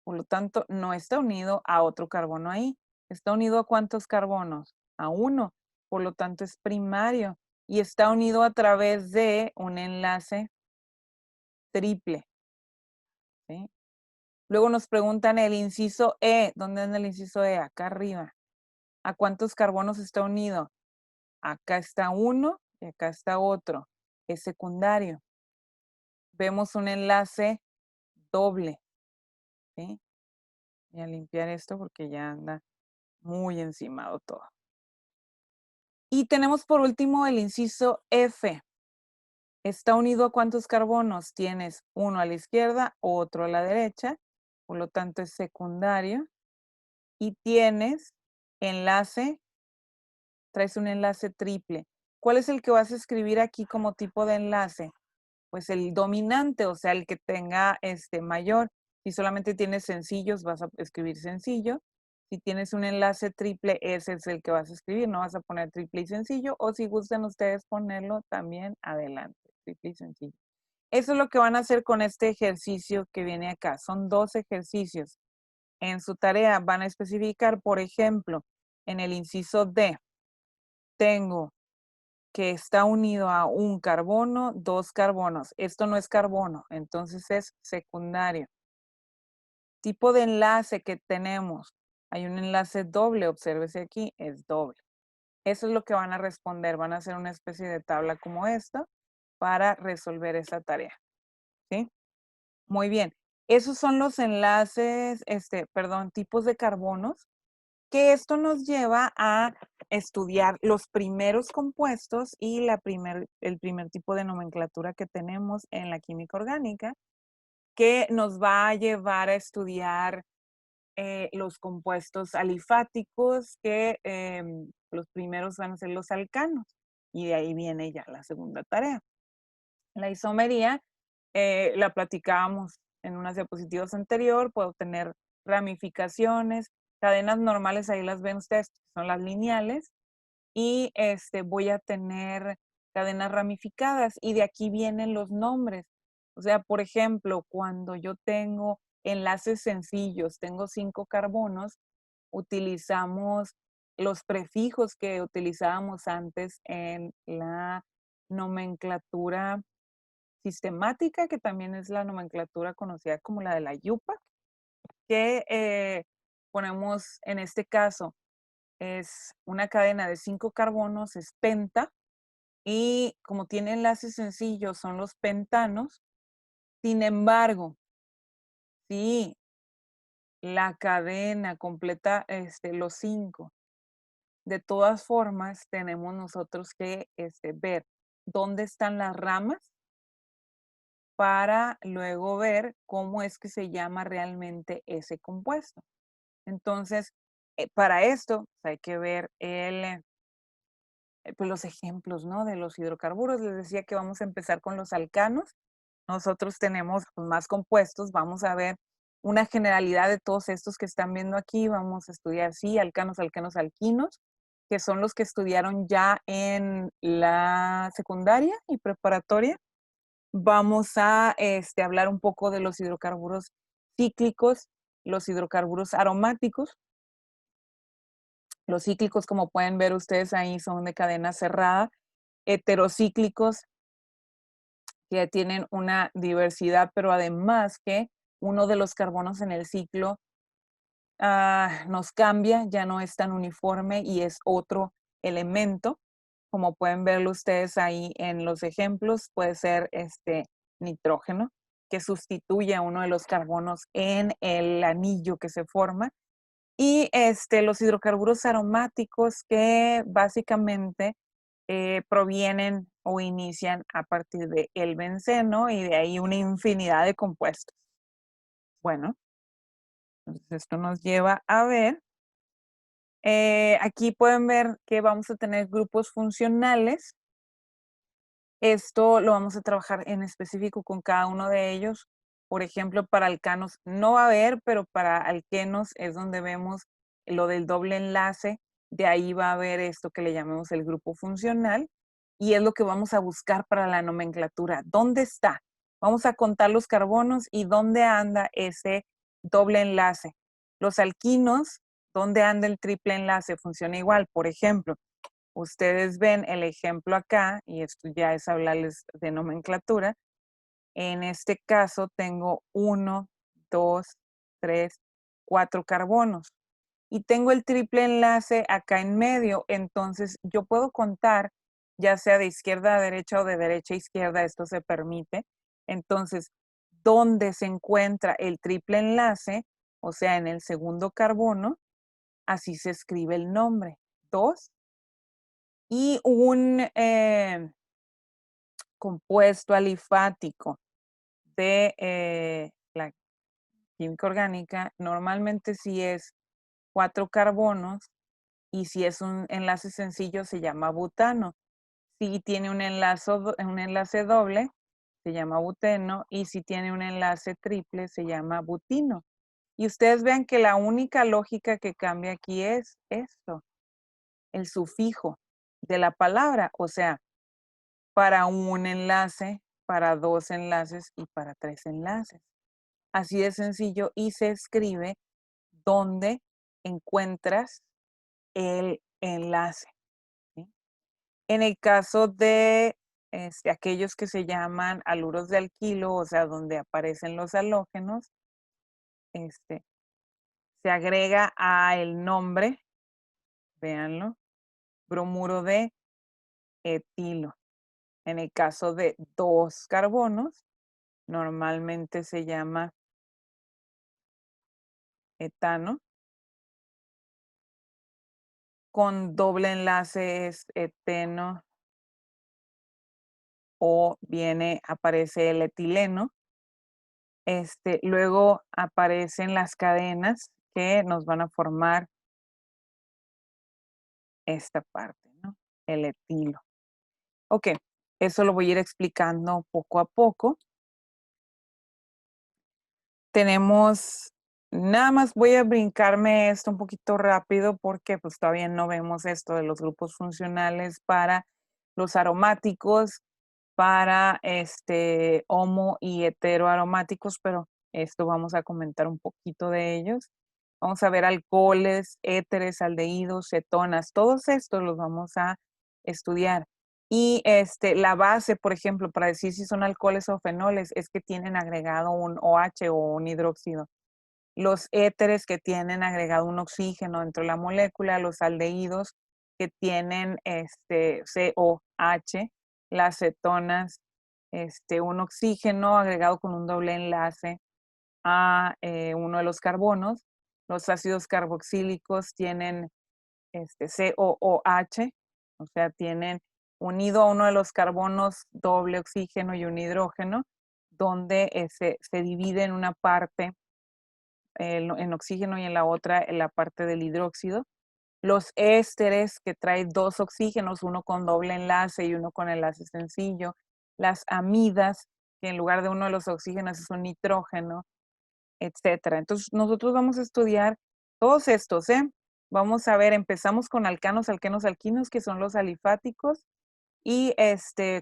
Por lo tanto, no está unido a otro carbono ahí. ¿Está unido a cuántos carbonos? A uno. Por lo tanto, es primario. Y está unido a través de un enlace triple. ¿Sí? Luego nos preguntan el inciso E. ¿Dónde anda el inciso E? Acá arriba. ¿A cuántos carbonos está unido? Acá está uno y acá está otro. Es secundario. Vemos un enlace doble. ¿Sí? Voy a limpiar esto porque ya anda muy encimado todo. Y tenemos por último el inciso F. ¿Está unido a cuántos carbonos? Tienes uno a la izquierda, otro a la derecha, por lo tanto es secundario. Y tienes enlace, traes un enlace triple. ¿Cuál es el que vas a escribir aquí como tipo de enlace? Pues el dominante, o sea, el que tenga mayor. Si solamente tienes sencillos, vas a escribir sencillo. Si tienes un enlace triple, ese es el que vas a escribir. No vas a poner triple y sencillo. O si gustan ustedes ponerlo también adelante, triple y sencillo. Eso es lo que van a hacer con este ejercicio que viene acá. Son 2 ejercicios. En su tarea van a especificar, por ejemplo, en el inciso D, tengo que está unido a un carbono, 2 carbonos. Esto no es carbono, entonces es secundario. Tipo de enlace que tenemos. Hay un enlace doble, obsérvese aquí, es doble. Eso es lo que van a responder. Van a hacer una especie de tabla como esta para resolver esa tarea. ¿Sí? Muy bien. Esos son los enlaces, perdón, tipos de carbonos, que esto nos lleva a estudiar los primeros compuestos y el primer tipo de nomenclatura que tenemos en la química orgánica, que nos va a llevar a estudiar los compuestos alifáticos, que los primeros van a ser los alcanos, y de ahí viene ya la segunda tarea. La isomería la platicábamos en unas diapositivas anterior, puedo tener ramificaciones, cadenas normales, ahí las ven ustedes, son las lineales, y voy a tener cadenas ramificadas, y de aquí vienen los nombres. O sea, por ejemplo, cuando yo tengo enlaces sencillos, tengo 5 carbonos, utilizamos los prefijos que utilizábamos antes en la nomenclatura sistemática, que también es la nomenclatura conocida como la de la yupa, que ponemos en este caso es una cadena de 5 carbonos, es penta, y como tiene enlaces sencillos son los pentanos. Sin embargo, si la cadena completa los 5, de todas formas tenemos nosotros que ver dónde están las ramas para luego ver cómo es que se llama realmente ese compuesto. Entonces, para esto hay que ver pues los ejemplos, ¿no? De los hidrocarburos. Les decía que vamos a empezar con los alcanos. Nosotros tenemos pues, más compuestos. Vamos a ver una generalidad de todos estos que están viendo aquí. Vamos a estudiar, sí, alcanos, alquenos, alquinos, que son los que estudiaron ya en la secundaria y preparatoria. Vamos a hablar un poco de los hidrocarburos cíclicos, los hidrocarburos aromáticos. Los cíclicos, como pueden ver ustedes ahí, son de cadena cerrada. Heterocíclicos, que tienen una diversidad, pero además que uno de los carbonos en el ciclo nos cambia, ya no es tan uniforme y es otro elemento. Como pueden verlo ustedes ahí en los ejemplos, puede ser nitrógeno, que sustituye a uno de los carbonos en el anillo que se forma. Y los hidrocarburos aromáticos que básicamente provienen o inician a partir del benceno y de ahí una infinidad de compuestos. Bueno, entonces esto nos lleva a ver, aquí pueden ver que vamos a tener grupos funcionales. Esto lo vamos a trabajar en específico con cada uno de ellos. Por ejemplo, para alcanos no va a haber, pero para alquenos es donde vemos lo del doble enlace. De ahí va a haber esto que le llamamos el grupo funcional y es lo que vamos a buscar para la nomenclatura. ¿Dónde está? Vamos a contar los carbonos y dónde anda ese doble enlace. Los alquinos, ¿dónde anda el triple enlace? Funciona igual. Por ejemplo, ustedes ven el ejemplo acá, y esto ya es hablarles de nomenclatura. En este caso tengo 1, 2, 3, 4 carbonos. Y tengo el triple enlace acá en medio, entonces yo puedo contar, ya sea de izquierda a derecha o de derecha a izquierda, esto se permite. Entonces, ¿dónde se encuentra el triple enlace? O sea, en el segundo carbono, así se escribe el nombre. 2 y un compuesto alifático de la química orgánica, normalmente si es 4 carbonos y si es un enlace sencillo se llama butano. Si tiene un enlace doble, se llama buteno y si tiene un enlace triple, se llama butino. Y ustedes vean que la única lógica que cambia aquí es esto, el sufijo de la palabra, o sea, para un enlace, para 2 enlaces y para 3 enlaces. Así de sencillo y se escribe donde encuentras el enlace. ¿Sí? En el caso de aquellos que se llaman haluros de alquilo, o sea, donde aparecen los halógenos, se agrega a el nombre, véanlo, bromuro de etilo. En el caso de 2 carbonos, normalmente se llama etano. Con doble enlace es eteno o aparece el etileno. Luego aparecen las cadenas que nos van a formar esta parte, ¿no? El etilo. Ok, eso lo voy a ir explicando poco a poco. Tenemos, nada más voy a brincarme esto un poquito rápido porque pues todavía no vemos esto de los grupos funcionales para los aromáticos, para homo y heteroaromáticos, pero esto vamos a comentar un poquito de ellos. Vamos a ver alcoholes, éteres, aldehídos, cetonas, todos estos los vamos a estudiar. Y la base, por ejemplo, para decir si son alcoholes o fenoles, es que tienen agregado un OH o un hidróxido. Los éteres que tienen agregado un oxígeno dentro de la molécula, los aldehídos que tienen COH, las cetonas, un oxígeno agregado con un doble enlace a uno de los carbonos. Los ácidos carboxílicos tienen COOH, o sea, tienen unido a uno de los carbonos doble oxígeno y un hidrógeno, donde se divide en una parte en oxígeno y en la otra en la parte del hidróxido. Los ésteres que traen dos oxígenos, uno con doble enlace y uno con enlace sencillo. Las amidas, que en lugar de uno de los oxígenos es un nitrógeno, etcétera. Entonces, nosotros vamos a estudiar todos estos, ¿eh? Vamos a ver, empezamos con alcanos, alquenos, alquinos, que son los alifáticos, y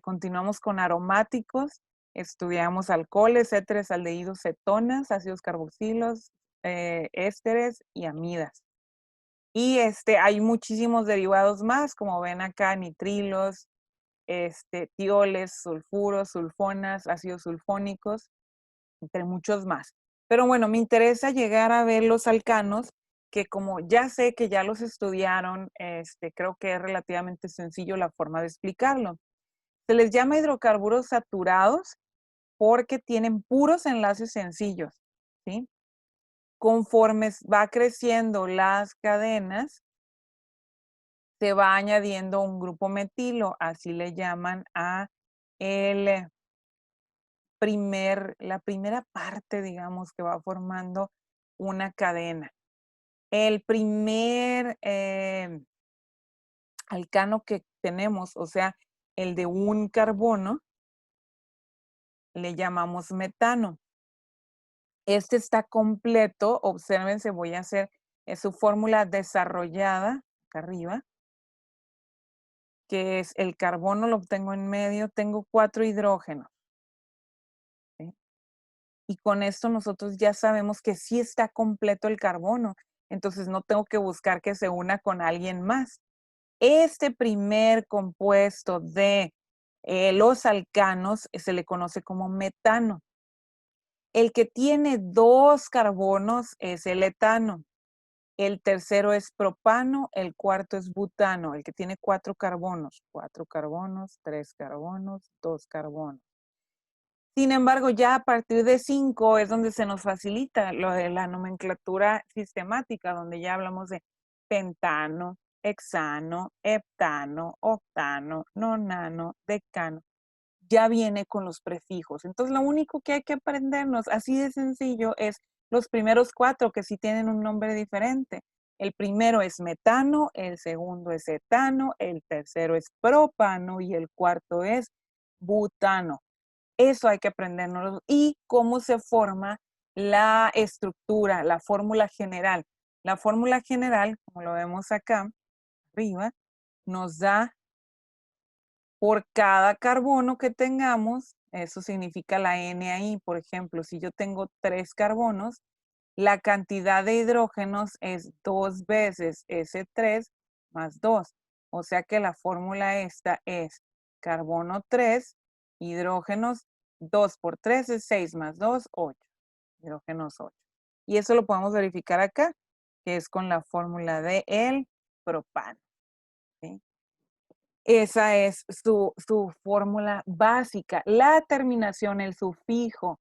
continuamos con aromáticos, estudiamos alcoholes, éteres, aldehídos, cetonas, ácidos carboxilos, ésteres y amidas. Y hay muchísimos derivados más, como ven acá, nitrilos, tioles, sulfuros, sulfonas, ácidos sulfónicos, entre muchos más. Pero bueno, me interesa llegar a ver los alcanos, que como ya sé que ya los estudiaron, creo que es relativamente sencillo la forma de explicarlo. Se les llama hidrocarburos saturados porque tienen puros enlaces sencillos, ¿sí? Conforme va creciendo las cadenas, se va añadiendo un grupo metilo, así le llaman a el la primera parte, digamos, que va formando una cadena. El primer alcano que tenemos, o sea, el de un carbono, le llamamos metano. Este está completo, obsérvense, voy a hacer su fórmula desarrollada, acá arriba, que es el carbono, lo tengo en medio, tengo 4 hidrógenos. ¿Sí? Y con esto nosotros ya sabemos que sí está completo el carbono, entonces no tengo que buscar que se una con alguien más. Este primer compuesto de los alcanos se le conoce como metano. El que tiene 2 carbonos es el etano. El tercero es propano, el cuarto es butano, el que tiene 4 carbonos. 4 carbonos, 3 carbonos, 2 carbonos. Sin embargo, ya a partir de 5 es donde se nos facilita lo de la nomenclatura sistemática, donde ya hablamos de pentano, hexano, heptano, octano, nonano, decano. Ya viene con los prefijos. Entonces, lo único que hay que aprendernos, así de sencillo, es los primeros 4 que sí tienen un nombre diferente. El primero es metano, el segundo es etano, el tercero es propano y el cuarto es butano. Eso hay que aprendernos. Y cómo se forma la estructura, la fórmula general. La fórmula general, como lo vemos acá arriba, nos da por cada carbono que tengamos, eso significa la N ahí. Por ejemplo, si yo tengo 3 carbonos, la cantidad de hidrógenos es 2 veces S3 más 2. O sea que la fórmula esta es carbono 3, hidrógenos 2 por 3 es 6 más 2, 8. Hidrógenos 8. Y eso lo podemos verificar acá, que es con la fórmula de el propano. ¿Sí? Esa es su fórmula básica. La terminación, el sufijo,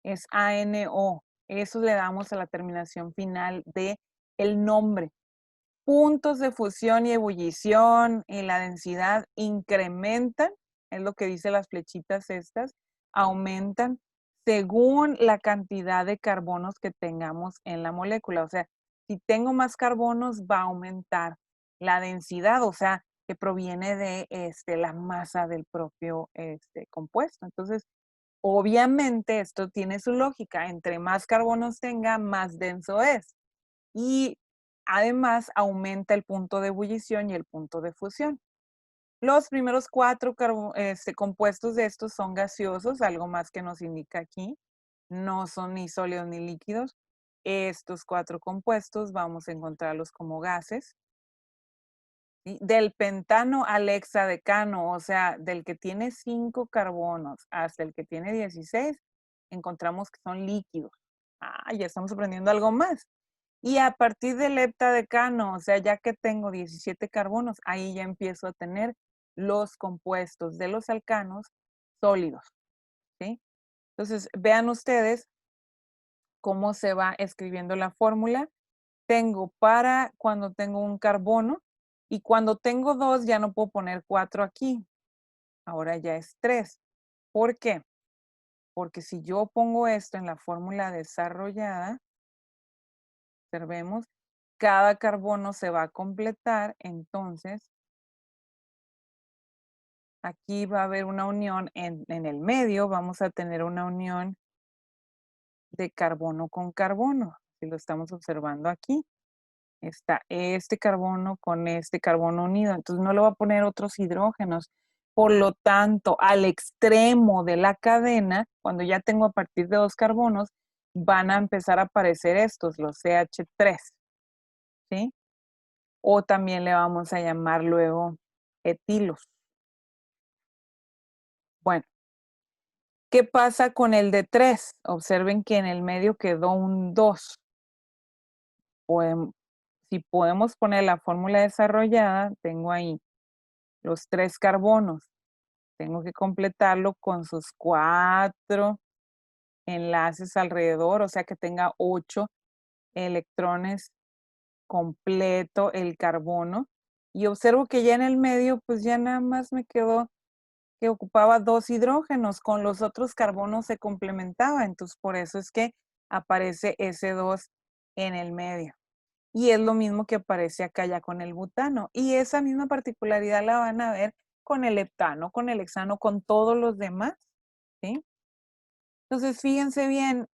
es ANO. Eso le damos a la terminación final de el nombre. Puntos de fusión y ebullición y la densidad incrementan, es lo que dice las flechitas estas, aumentan según la cantidad de carbonos que tengamos en la molécula. O sea, si tengo más carbonos, va a aumentar la densidad, o sea, que proviene de la masa del propio compuesto. Entonces, obviamente esto tiene su lógica. Entre más carbonos tenga, más denso es. Y además aumenta el punto de ebullición y el punto de fusión. Los primeros 4 compuestos de estos son gaseosos, algo más que nos indica aquí. No son ni sólidos ni líquidos. estos 4 compuestos vamos a encontrarlos como gases. ¿Sí? Del pentano al hexadecano, o sea, del que tiene 5 carbonos hasta el que tiene 16, encontramos que son líquidos. Ah, ya estamos aprendiendo algo más. Y a partir del heptadecano, o sea, ya que tengo 17 carbonos, ahí ya empiezo a tener los compuestos de los alcanos sólidos, ¿sí? Entonces, vean ustedes cómo se va escribiendo la fórmula. Tengo para cuando tengo un carbono y cuando tengo 2 ya no puedo poner 4 aquí. Ahora ya es 3. ¿Por qué? Porque si yo pongo esto en la fórmula desarrollada, observemos, cada carbono se va a completar, entonces aquí va a haber una unión en el medio, vamos a tener una unión de carbono con carbono, si lo estamos observando aquí. Está este carbono con este carbono unido, entonces no le voy a poner otros hidrógenos. Por lo tanto, al extremo de la cadena, cuando ya tengo a partir de 2 carbonos, van a empezar a aparecer estos, los CH3, ¿sí? O también le vamos a llamar luego etilos. Bueno, ¿qué pasa con el de 3? Observen que en el medio quedó un 2. Si podemos poner la fórmula desarrollada, tengo ahí los 3 carbonos. Tengo que completarlo con sus 4 enlaces alrededor, o sea que tenga 8 electrones completo el carbono. Y observo que ya en el medio, pues ya nada más me quedó que ocupaba 2 hidrógenos, con los otros carbonos se complementaba, entonces por eso es que aparece ese 2 en el medio. Y es lo mismo que aparece acá ya con el butano. Y esa misma particularidad la van a ver con el heptano, con el hexano, con todos los demás, ¿sí? Entonces, fíjense bien,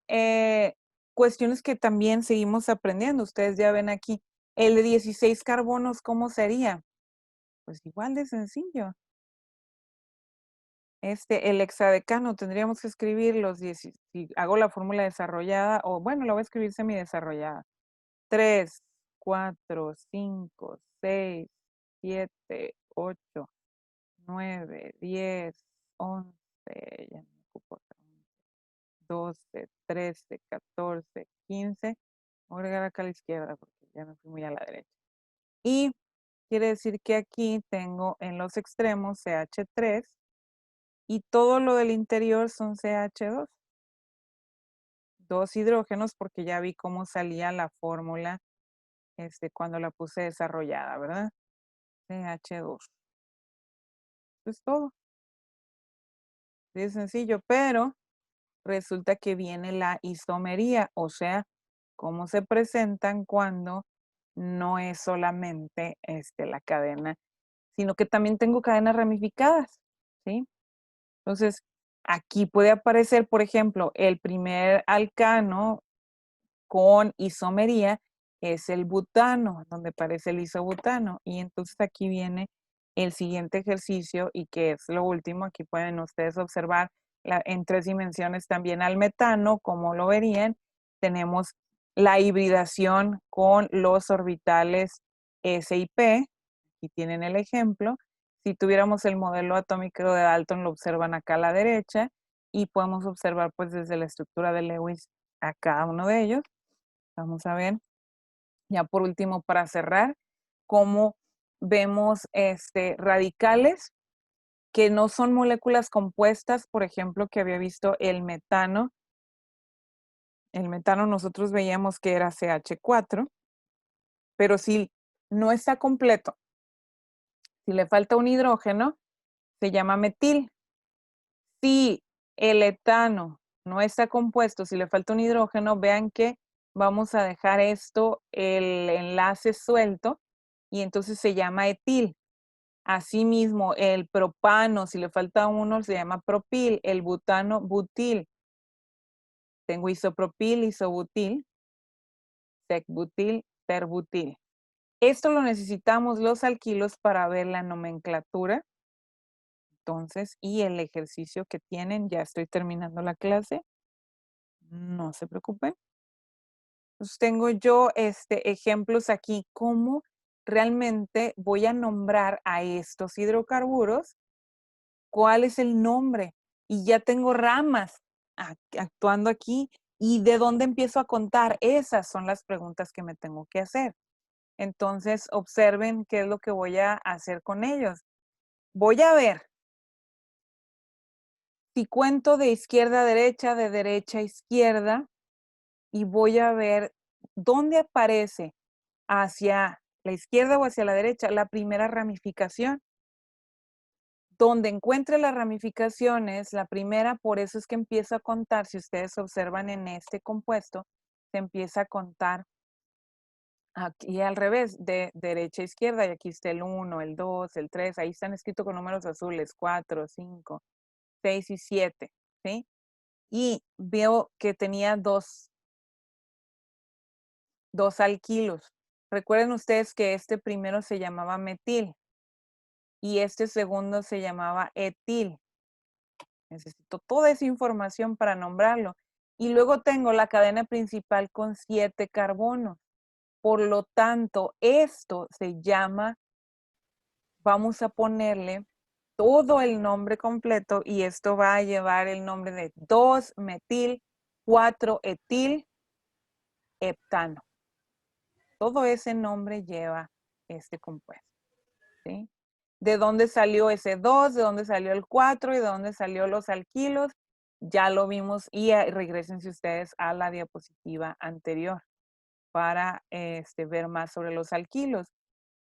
cuestiones que también seguimos aprendiendo. Ustedes ya ven aquí, el de 16 carbonos, ¿cómo sería? Pues igual de sencillo. El hexadecano tendríamos que escribir los 10, si hago la fórmula desarrollada, o bueno, la voy a escribir semidesarrollada. 3, 4, 5, 6, 7, 8, 9, 10, 11, ya me ocupo, 12, 13, 14, 15. Voy a agregar acá a la izquierda porque ya me fui muy a la derecha. Y quiere decir que aquí tengo en los extremos CH3 y todo lo del interior son CH2. 2 hidrógenos porque ya vi cómo salía la fórmula cuando la puse desarrollada, ¿verdad? CH2. Eso es todo. Es sencillo, pero resulta que viene la isomería, o sea, cómo se presentan cuando no es solamente la cadena, sino que también tengo cadenas ramificadas, ¿sí? Entonces, aquí puede aparecer, por ejemplo, el primer alcano con isomería es el butano, donde aparece el isobutano. Y entonces aquí viene el siguiente ejercicio y que es lo último. Aquí pueden ustedes observar en 3 dimensiones también al metano, como lo verían. Tenemos la hibridación con los orbitales S y P. Aquí tienen el ejemplo. Si tuviéramos el modelo atómico de Dalton, lo observan acá a la derecha y podemos observar pues desde la estructura de Lewis a cada uno de ellos. Vamos a ver, ya por último, para cerrar, cómo vemos radicales que no son moléculas compuestas, por ejemplo, que había visto el metano. El metano nosotros veíamos que era CH4, pero si no está completo, si le falta un hidrógeno, se llama metil. Si el etano no está compuesto, si le falta un hidrógeno, vean que vamos a dejar esto, el enlace suelto, y entonces se llama etil. Asimismo, el propano, si le falta uno, se llama propil, el butano, butil. Tengo isopropil, isobutil, secbutil, terbutil. Esto lo necesitamos los alquilos para ver la nomenclatura. Entonces, y el ejercicio que tienen, ya estoy terminando la clase. No se preocupen. Pues tengo yo ejemplos aquí, cómo realmente voy a nombrar a estos hidrocarburos, cuál es el nombre. Y ya tengo ramas actuando aquí. ¿Y de dónde empiezo a contar? Esas son las preguntas que me tengo que hacer. Entonces, observen qué es lo que voy a hacer con ellos. Voy a ver si cuento de izquierda a derecha, de derecha a izquierda, y voy a ver dónde aparece hacia la izquierda o hacia la derecha la primera ramificación. Donde encuentre las ramificaciones, la primera, por eso es que empiezo a contar, si ustedes observan en este compuesto, se empieza a contar aquí al revés, de derecha a izquierda, y aquí está el 1, el 2, el 3, ahí están escritos con números azules, 4, 5, 6 y 7, ¿sí? Y veo que tenía dos alquilos. Recuerden ustedes que este primero se llamaba metil y este segundo se llamaba etil. Necesito toda esa información para nombrarlo. Y luego tengo la cadena principal con 7 carbonos. Por lo tanto, esto se llama, vamos a ponerle todo el nombre completo y esto va a llevar el nombre de 2-metil, 4-etil, heptano. Todo ese nombre lleva este compuesto, ¿sí? ¿De dónde salió ese 2? ¿De dónde salió el 4? ¿Y de dónde salió los alquilos? Ya lo vimos y regresense ustedes a la diapositiva anterior para ver más sobre los alquilos.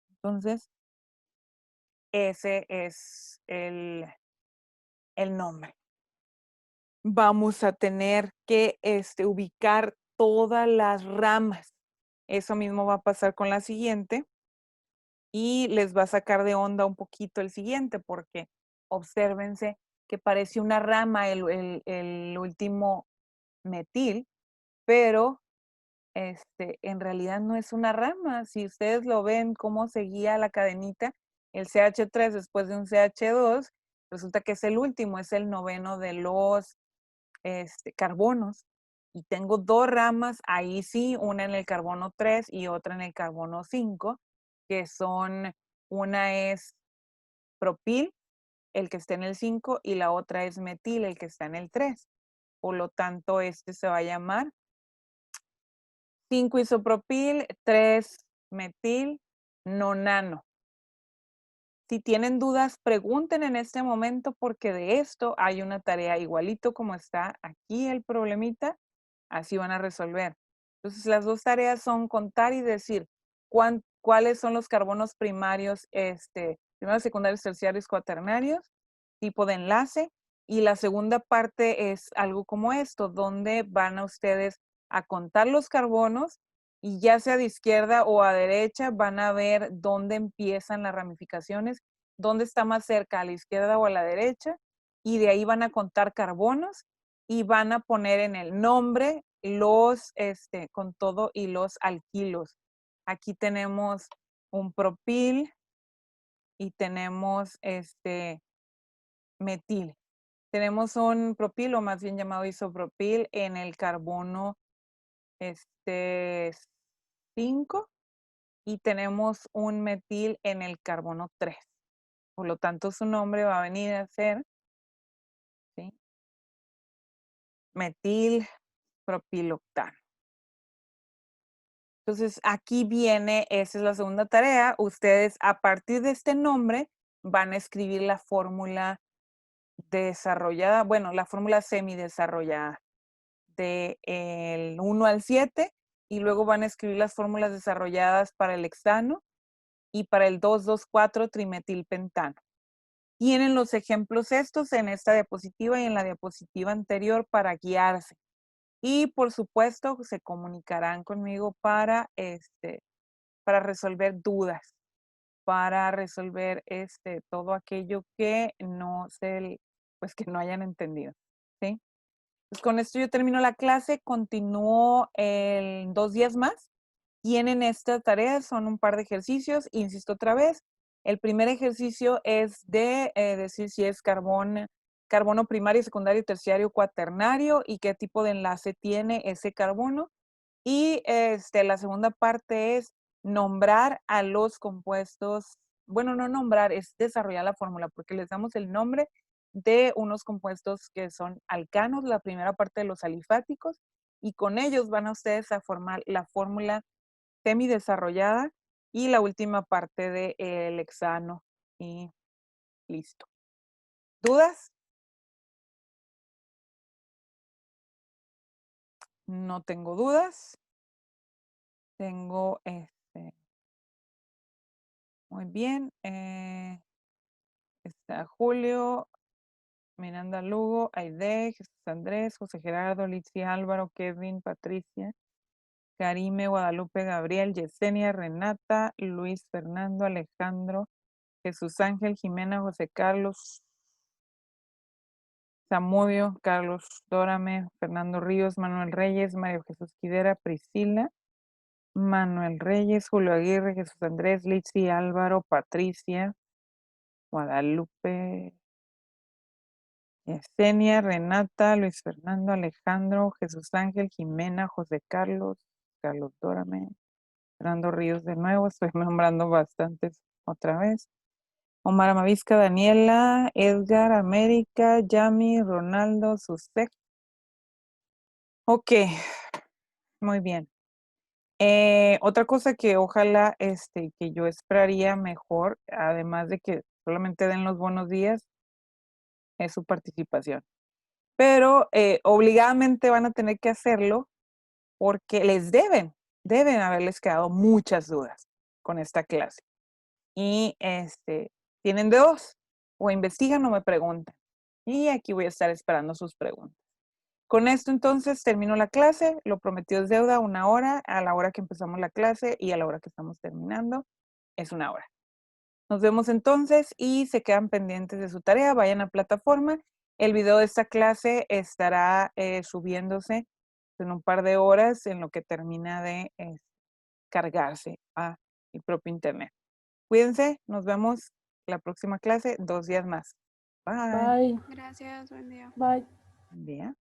Entonces, ese es el nombre. Vamos a tener que ubicar todas las ramas. Eso mismo va a pasar con la siguiente. Y les va a sacar de onda un poquito el siguiente, porque obsérvense que parece una rama el último metil, pero en realidad no es una rama. Si ustedes lo ven cómo seguía la cadenita, el CH3 después de un CH2, resulta que es el último, es el noveno de los carbonos. Y tengo 2 ramas, ahí sí, una en el carbono 3 y otra en el carbono 5, que son, una es propil, el que está en el 5, y la otra es metil, el que está en el 3. Por lo tanto, este se va a llamar 5-isopropil, 3-metil, nonano. Si tienen dudas, pregunten en este momento porque de esto hay una tarea igualito como está aquí el problemita, así van a resolver. Entonces, las 2 tareas son contar y decir cuáles son los carbonos primarios, primarios, secundarios, terciarios, cuaternarios, tipo de enlace. Y la segunda parte es algo como esto, donde van a ustedes a contar los carbonos y ya sea de izquierda o a derecha van a ver dónde empiezan las ramificaciones, dónde está más cerca, a la izquierda o a la derecha, y de ahí van a contar carbonos y van a poner en el nombre los, con todo y los alquilos. Aquí tenemos un propil y tenemos metil. Tenemos un propil, o más bien llamado isopropil, en el carbono 5 y tenemos un metil en el carbono 3. Por lo tanto, su nombre va a venir a ser, ¿sí?, metil propiloctano. Entonces, aquí viene, esa es la segunda tarea. Ustedes, a partir de este nombre, van a escribir la fórmula desarrollada, bueno, la fórmula semidesarrollada del 1 al 7 y luego van a escribir las fórmulas desarrolladas para el hexano y para el 2,2,4 trimetilpentano. Tienen los ejemplos estos en esta diapositiva y en la diapositiva anterior para guiarse. Y por supuesto, se comunicarán conmigo para resolver dudas, para resolver todo aquello que pues que no hayan entendido, ¿sí? Pues con esto yo termino la clase, continúo en 2 días más. Tienen esta tarea, son un par de ejercicios, insisto otra vez. El primer ejercicio es de decir si es carbono primario, secundario, terciario, cuaternario y qué tipo de enlace tiene ese carbono. Y la segunda parte es nombrar a los compuestos, bueno, no nombrar, es desarrollar la fórmula, porque les damos el nombre de unos compuestos que son alcanos, la primera parte de los alifáticos, y con ellos van a ustedes a formar la fórmula semidesarrollada y la última parte del hexano. Y listo. ¿Dudas? No tengo dudas. Tengo muy bien. Está Julio, Miranda Lugo, Aide, Jesús Andrés, José Gerardo, Litsi Álvaro, Kevin, Patricia, Karime, Guadalupe, Gabriel, Yesenia, Renata, Luis Fernando, Alejandro, Jesús Ángel, Jimena, José Carlos, Zamudio, Carlos Dórame, Fernando Ríos, Manuel Reyes, Mario Jesús Quidera, Priscila, Manuel Reyes, Julio Aguirre, Jesús Andrés, Litsi Álvaro, Patricia, Guadalupe, Yesenia, Renata, Luis Fernando, Alejandro, Jesús Ángel, Jimena, José Carlos, Carlos Dórame, Fernando Ríos de nuevo, estoy nombrando bastantes otra vez. Omar Amavisca, Daniela, Edgar, América, Yami, Ronaldo, Susek. Ok, muy bien. Otra cosa que ojalá, que yo esperaría mejor, además de que solamente den los buenos días, es su participación. Pero obligadamente van a tener que hacerlo porque deben haberles quedado muchas dudas con esta clase. Y tienen de dos, o investigan o me preguntan. Y aquí voy a estar esperando sus preguntas. Con esto entonces termino la clase, lo prometido es deuda, 1 hora, a la hora que empezamos la clase y a la hora que estamos terminando es 1 hora. Nos vemos entonces y se quedan pendientes de su tarea, vayan a plataforma. El video de esta clase estará subiéndose en un par de horas en lo que termina de cargarse a el propio internet. Cuídense, nos vemos la próxima clase, 2 días más. Bye. Bye. Gracias, buen día. Bye. Buen día.